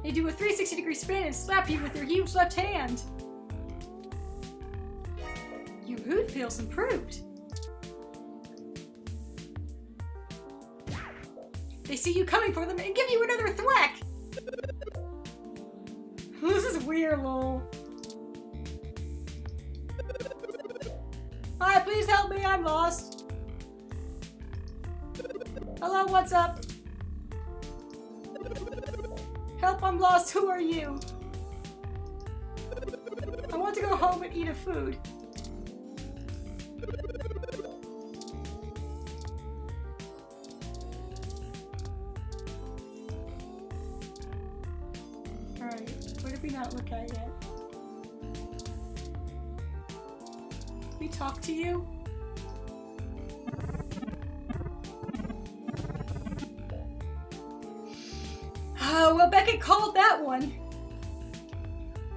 They do a 360-degree spin and slap you with their huge left hand. Your mood feels improved. They see you coming for them and give you another thwack. This is weird, lol. Hi, please help me, I'm lost. Hello, what's up? Help, I'm lost, who are you? I want to go home and eat a food. that yet. We talk to you? Oh, well, Beckett called that one.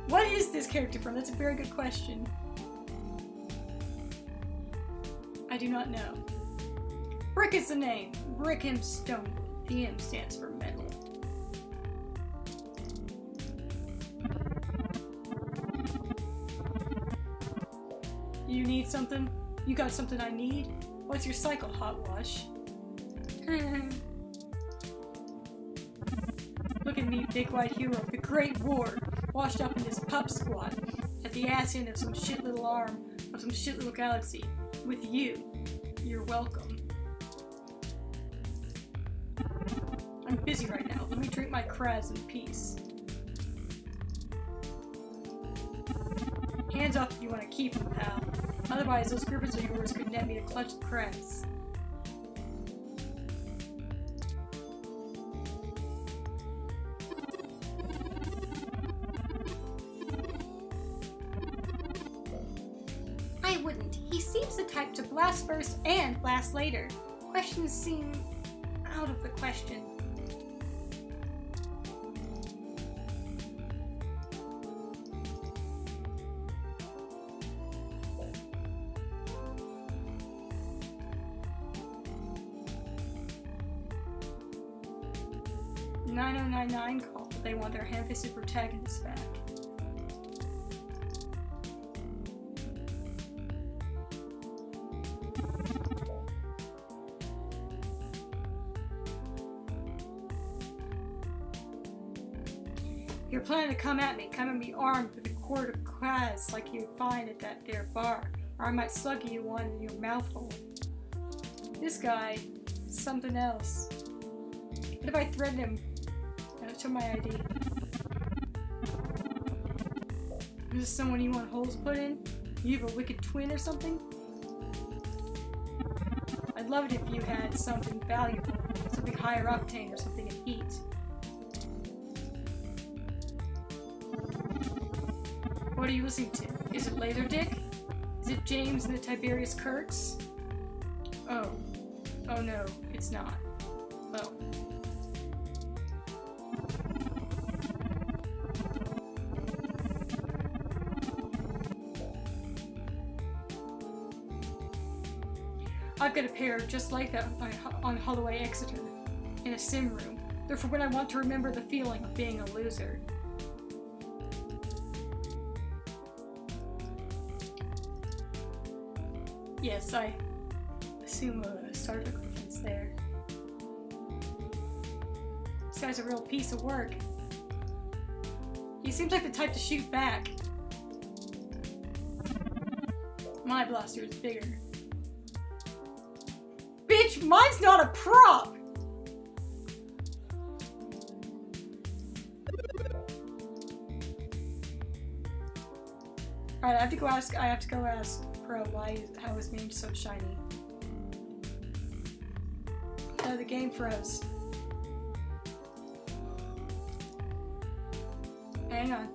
What is this character from? That's a very good question. I do not know. Brick is the name. Brickham Stone. The M stands for metal. You need something? You got something I need? What's your cycle, Hot Wash? Look at me, big white hero of the Great War, washed up in this pup squat, at the ass end of some shit little arm of some shit little galaxy. With you. You're welcome. I'm busy right now. Let me drink my Kraz in peace. Hands off if you want to keep them, pal. Otherwise, those grippers of yours could net me a clutch of Kraz. I wouldn't. He seems the type to blast first and blast later. Questions seem out of the question. Called, but they want their ham-fisted protagonist back. You're planning to come at me armed with a quart of Kraz like you'd find at that there bar, or I might slug you one in your mouth hole. This guy, something else. What if I threaten him? Show my ID. Is this someone you want holes put in? You have a wicked twin or something? I'd love it if you had something valuable, something higher octane or something in heat. What are you listening to? Is it Laserdick? Is it James and the Tiberius Kirks? Oh. Oh no, it's not. Oh. I've got a pair just like that on Holloway Exeter, in a sim room. They're for when I want to remember the feeling of being a loser. Yes, I assume a Star Trek reference there. This guy's a real piece of work. He seems like the type to shoot back. My blaster is bigger. Bitch, mine's not a prop! Alright, I have to go ask Crow how his name's so shiny. Oh, the game froze. Hang on.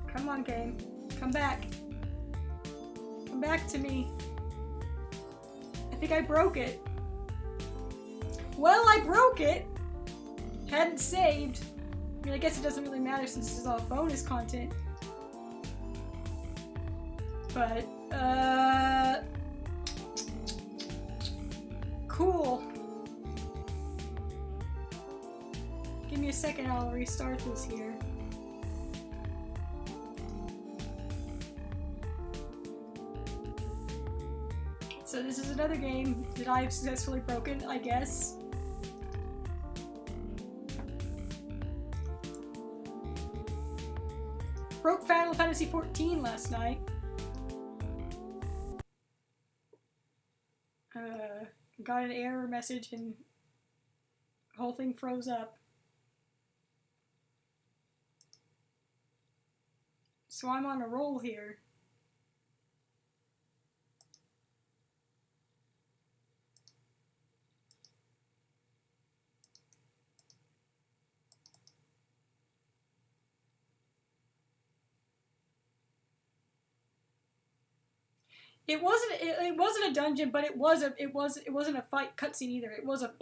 Come on, game. Come back. Come back to me. I think I broke it. Well, I broke it! Hadn't saved. I mean, I guess it doesn't really matter since this is all bonus content. But, cool. Give me a second, I'll restart this here. So this is another game that I've successfully broken, I guess. Broke Final Fantasy XIV last night. Got an error message and the whole thing froze up. So I'm on a roll here. It wasn't a dungeon, but it wasn't a fight cutscene either.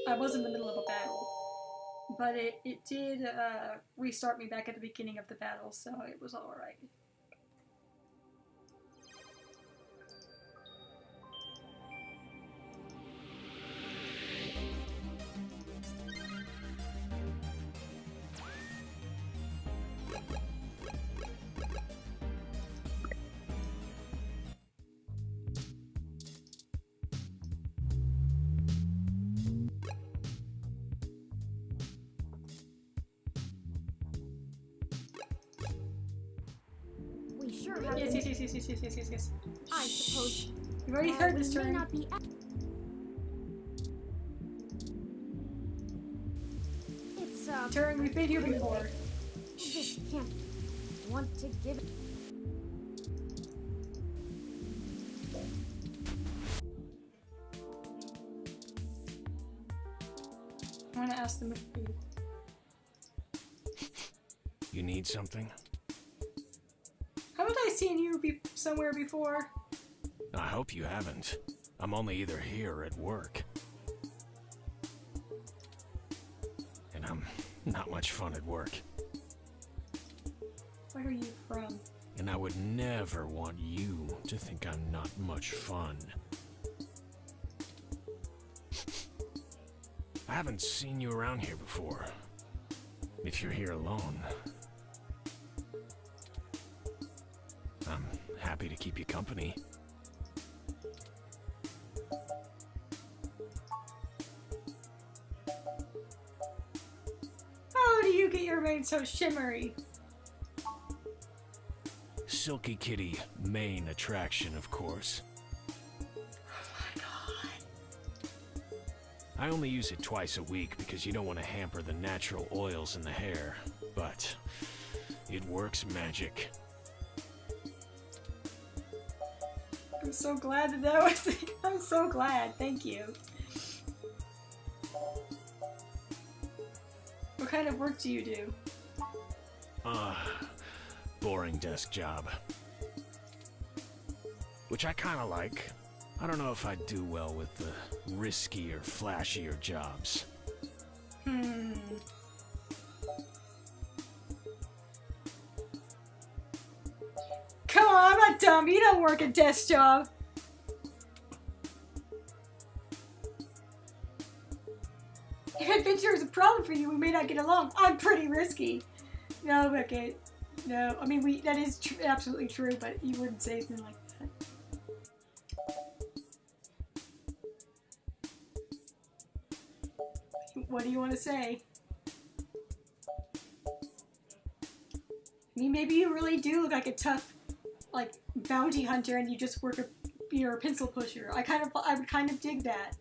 I was in the middle of a battle, but it did restart me back at the beginning of the battle, so it was all right. We sure have Yes. I suppose You've already heard this we may turn. not be. It's Turn, we've been here before. just can't want to give it. I want to ask them if we... You need something? Haven't I seen you somewhere before? I hope you haven't. I'm only either here or at work. And I'm not much fun at work. Where are you from? And I would never want you to think I'm not much fun. I haven't seen you around here before. If you're here alone, I'm happy to keep you company. How do you get your mane so shimmery? Silky Kitty, main attraction, of course. I only use it twice a week because you don't want to hamper the natural oils in the hair, but it works magic. I'm so glad that was... I'm so glad, thank you. What kind of work do you do? Boring desk job. Which I kinda like. I don't know if I'd do well with the riskier, flashier jobs. Come on, I'm not dumb. You don't work a desk job. If adventure is a problem for you, we may not get along. I'm pretty risky. No, okay. No, I mean, that is absolutely true, but you wouldn't say anything like that. What do you want to say? I mean, maybe you really do look like a tough, like, bounty hunter, and you just work you're a pencil pusher. I would kind of dig that.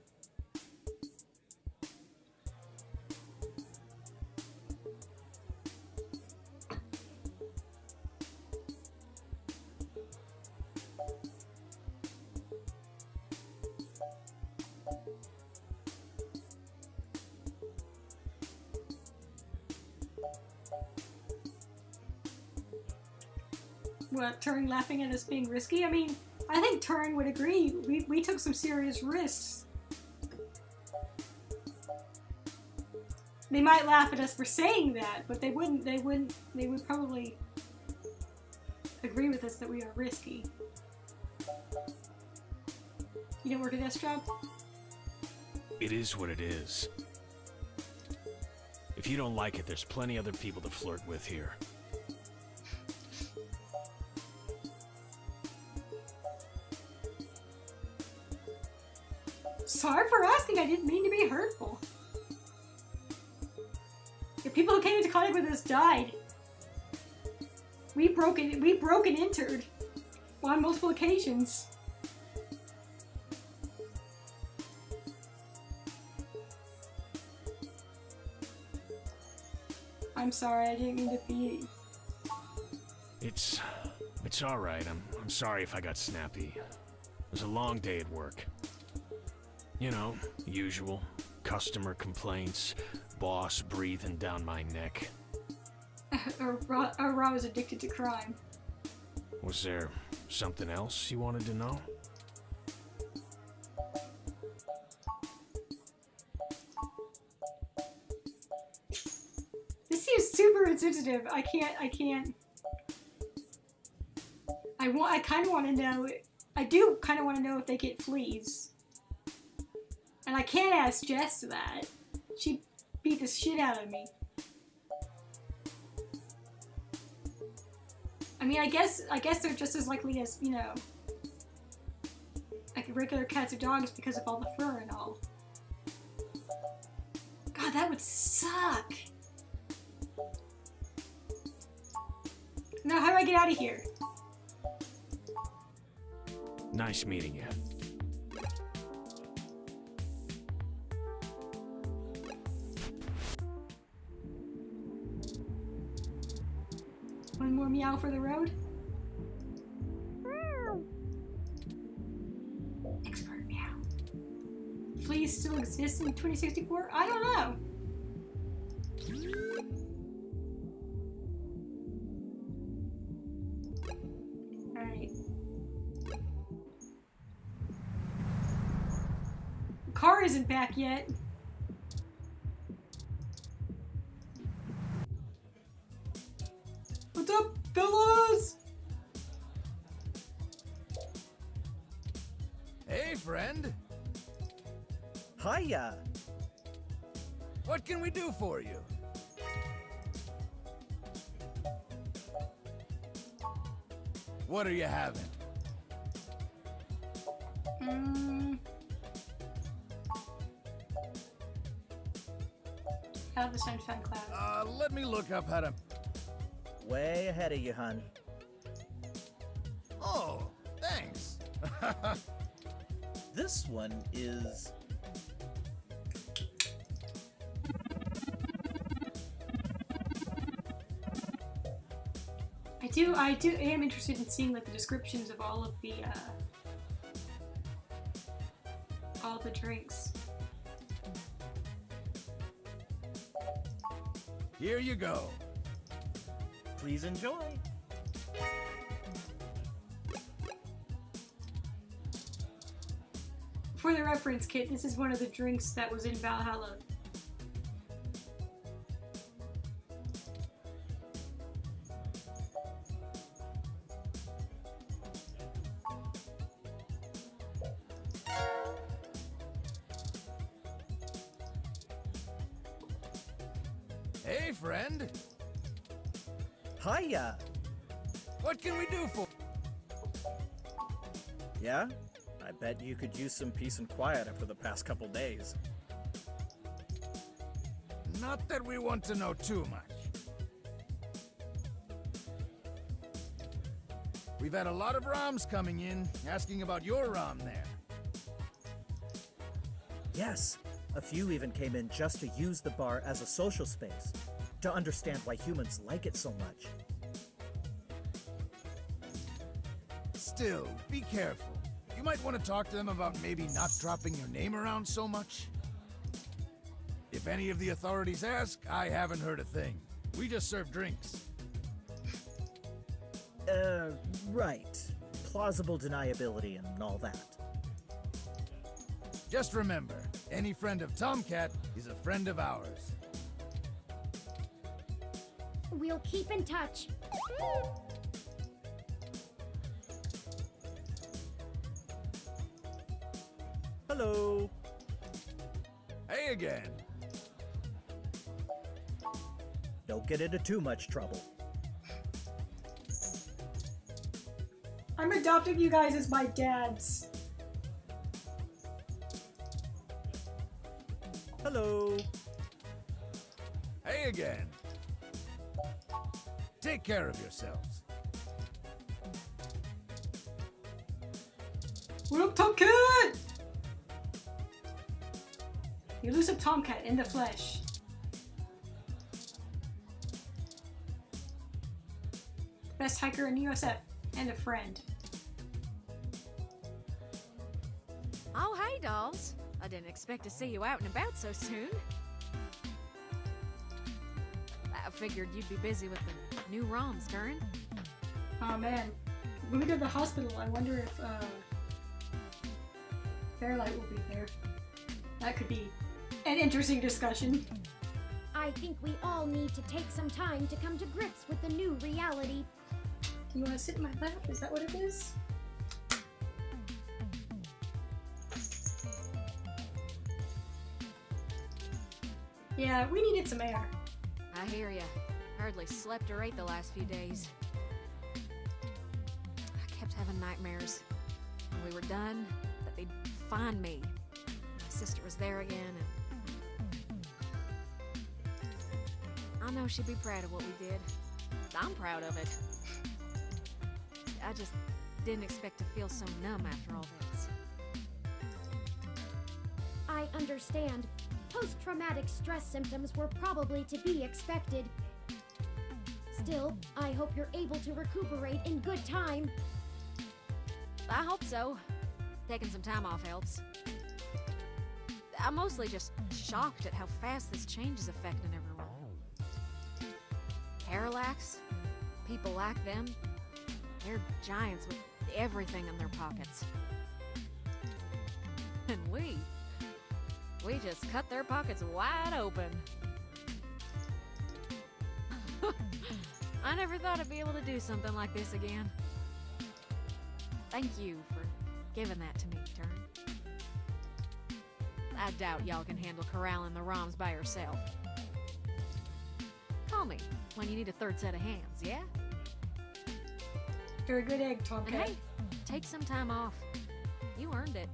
What, Turing laughing at us being risky? I mean, I think Turing would agree. We took some serious risks. They might laugh at us for saying that, but they would probably agree with us that we are risky. You don't work a desk job? It is what it is. If you don't like it, there's plenty other people to flirt with here. Sorry for asking, I didn't mean to be hurtful. The people who came into contact with us died. We broke and entered on multiple occasions. I'm sorry, I didn't mean to be... It's alright. I'm sorry if I got snappy. It was a long day at work. You know, usual. Customer complaints, boss breathing down my neck. or Ra was addicted to crime. Was there something else you wanted to know? This seems super insensitive. I can't. I kind of want to know. I do kind of want to know if they get fleas. And I can't ask Jess that. She beat the shit out of me. I mean, I guess they're just as likely as, you know, like regular cats or dogs because of all the fur and all. God, that would suck. Now, how do I get out of here? Nice meeting you. One more meow for the road? Expert meow. Fleas still exist in 2064? I don't know. Alright. The car isn't back yet. What's up, fellas? Hey, friend. Hiya. What can we do for you? What are you having? Out of the sunshine cloud. Let me look up how to... Way ahead of you, hun. Oh, thanks. This one is... I am interested in seeing like the descriptions of all the drinks. Here you go. Please enjoy. For the reference kit, this is one of the drinks that was in Valhalla. Hey, friend. Hiya. What can we do for... Yeah? I bet you could use some peace and quiet after the past couple days. Not that we want to know too much. We've had a lot of ROMs coming in, asking about your ROM there. Yes, a few even came in just to use the bar as a social space, to understand why humans like it so much. Still, be careful. You might want to talk to them about maybe not dropping your name around so much. If any of the authorities ask, I haven't heard a thing. We just serve drinks. Right. Plausible deniability and all that. Just remember, any friend of Tomcat is a friend of ours. We'll keep in touch. Hello. Hey again. Don't get into too much trouble. I'm adopting you guys as my dads. Hello. Hey again. Take care of yourselves. What up, Tomcat? The elusive Tomcat in the flesh. Best hiker in USF and a friend. Oh, hey, dolls. I didn't expect to see you out and about so soon. I figured you'd be busy with the new ROMs, Curran. Oh man, when we go to the hospital, I wonder if Fairlight will be there. That could be an interesting discussion. I think we all need to take some time to come to grips with the new reality. Do you want to sit in my lap? Is that what it is? Yeah, we needed some air. I hear ya. Hardly slept or ate the last few days. I kept having nightmares. When we were done, that they'd find me. My sister was there again, and I know she'd be proud of what we did. I'm proud of it. I just didn't expect to feel so numb after all this. I understand. Post-traumatic stress symptoms were probably to be expected. Still, I hope you're able to recuperate in good time. I hope so. Taking some time off helps. I'm mostly just shocked at how fast this change is affecting everyone. Parallax? People like them? They're giants with everything in their pockets. And we just cut their pockets wide open. I never thought I'd be able to do something like this again. Thank you for giving that to me, Turn. I doubt y'all can handle corralling the ROMs by yourself. Call me when you need a third set of hands, yeah? You're a good egg, Tomcat. And hey, take some time off. You earned it.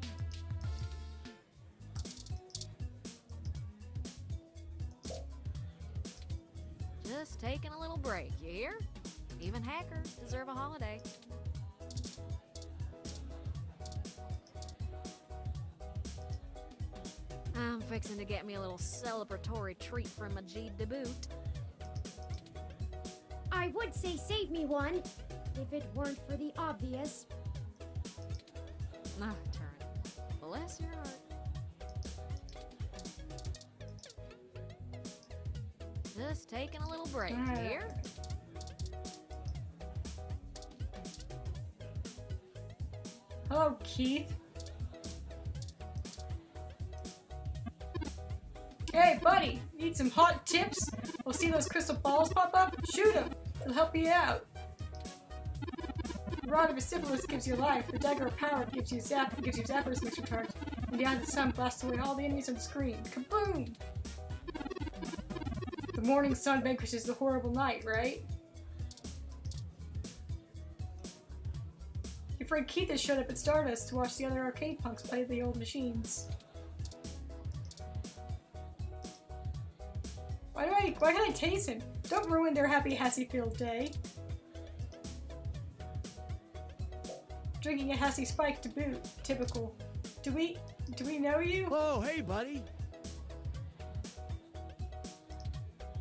Just taking a little break, you hear? Even hackers deserve a holiday. I'm fixing to get me a little celebratory treat from Majid to boot. I would say save me one, if it weren't for the obvious. Ah, Turn. Bless your heart. Just taking a little break, you hear? Hello, Keith. Hey, buddy, need some hot tips? We'll see those crystal balls pop up? Shoot them. It'll help you out. The rod of Acephalus gives you life. The dagger of power gives you zappers makes recharge. And the eye of the sun blasts away all the enemies on the screen. Kaboom! The morning sun vanquishes the horrible night, right? Your friend Keith has showed up at Stardust to watch the other arcade punks play the old machines. Why can I tase him? Don't ruin their happy Hassyfield day. Drinking a Hassy Spike to boot. Typical. Do we know you? Oh, hey, buddy.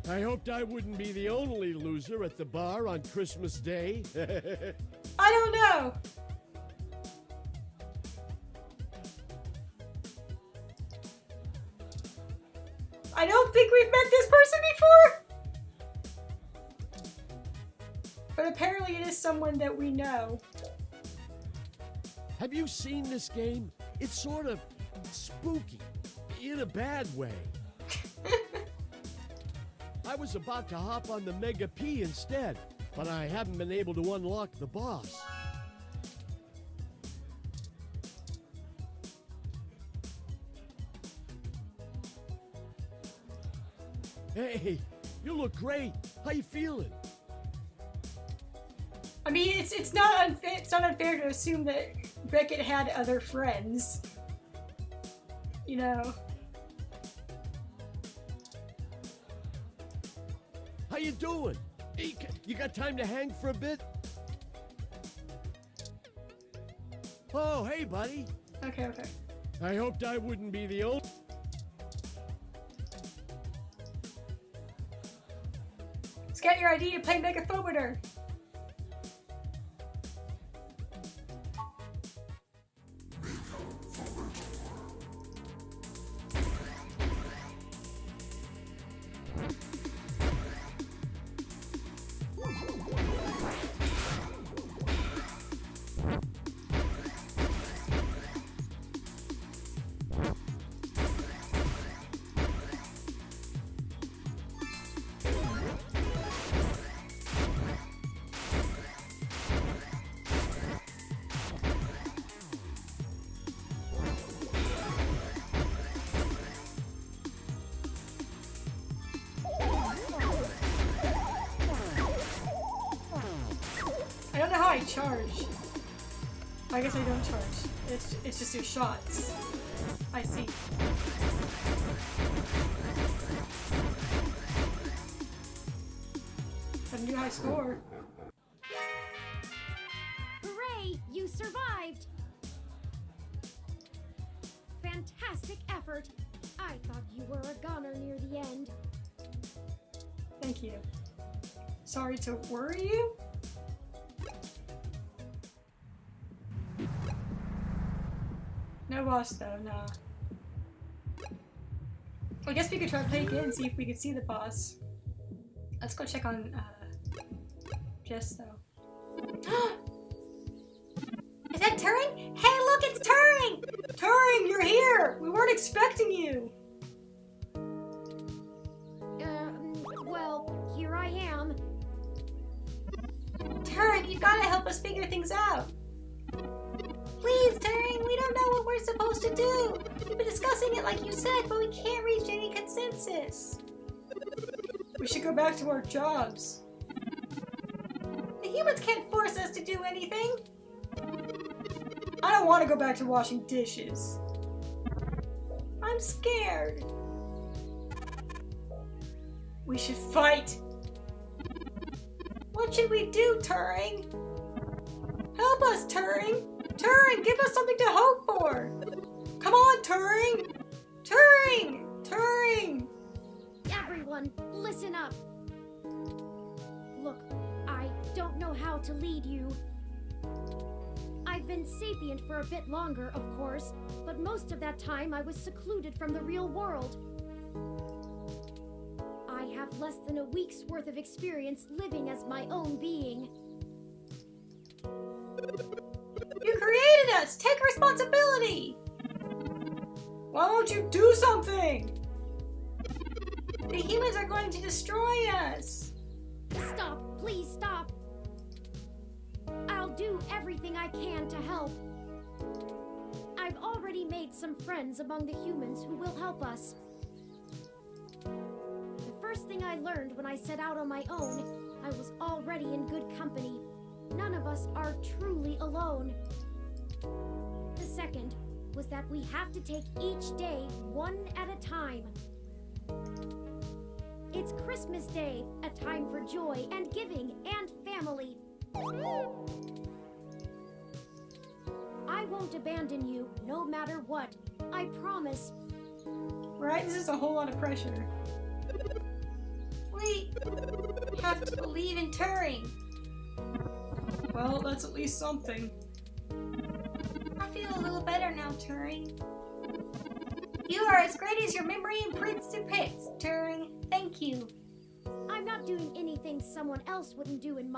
I hoped I wouldn't be the only loser at the bar on Christmas Day. I don't know. I don't think we've met this person before! But apparently it is someone that we know. Have you seen this game? It's sort of spooky, in a bad way. I was about to hop on the Mega P instead, but I haven't been able to unlock the boss. Hey, you look great. How you feeling? I mean, it's not unfair to assume that Beckett had other friends. You know. How you doing? Hey, you got time to hang for a bit? Oh, hey, buddy. Okay. I hoped I wouldn't be the only... Scout your ID to play Megaphobiter. charge. I guess I don't charge. It's just your shots. I see. Got a new high score. Hooray! You survived! Fantastic effort! I thought you were a goner near the end. Thank you. Sorry to worry you? No boss though, nah. I guess we could try to play again and see if we could see the boss. Let's go check on Jess though. Is that Turing? Hey, look, it's Turing! Turing, you're here! We weren't expecting you! Well, here I am. Turing, you gotta help us figure things out. Please, Turing, we don't know what we're supposed to do. We've been discussing it like you said, but we can't reach any consensus. We should go back to our jobs. The humans can't force us to do anything. I don't want to go back to washing dishes. I'm scared. We should fight. What should we do, Turing? Help us, Turing! Turing, give us something to hope for! Come on, Turing! Turing! Turing! Everyone, listen up. Look, I don't know how to lead you. I've been sapient for a bit longer, of course, but most of that time I was secluded from the real world. I have less than a week's worth of experience living as my own being. You created us! Take responsibility! Why don't you do something? The humans are going to destroy us! Stop! Please stop! I'll do everything I can to help. I've already made some friends among the humans who will help us. The first thing I learned when I set out on my own, I was already in good company. None of us are truly alone. The second was that we have to take each day one at a time. It's Christmas Day, a time for joy and giving and family. I won't abandon you, no matter what. I promise. Right? This is a whole lot of pressure. We have to believe in Turing. Well, that's at least something. I feel a little better now, Turing. You are as great as your memory imprints depicts, Turing. Thank you. I'm not doing anything someone else wouldn't do in my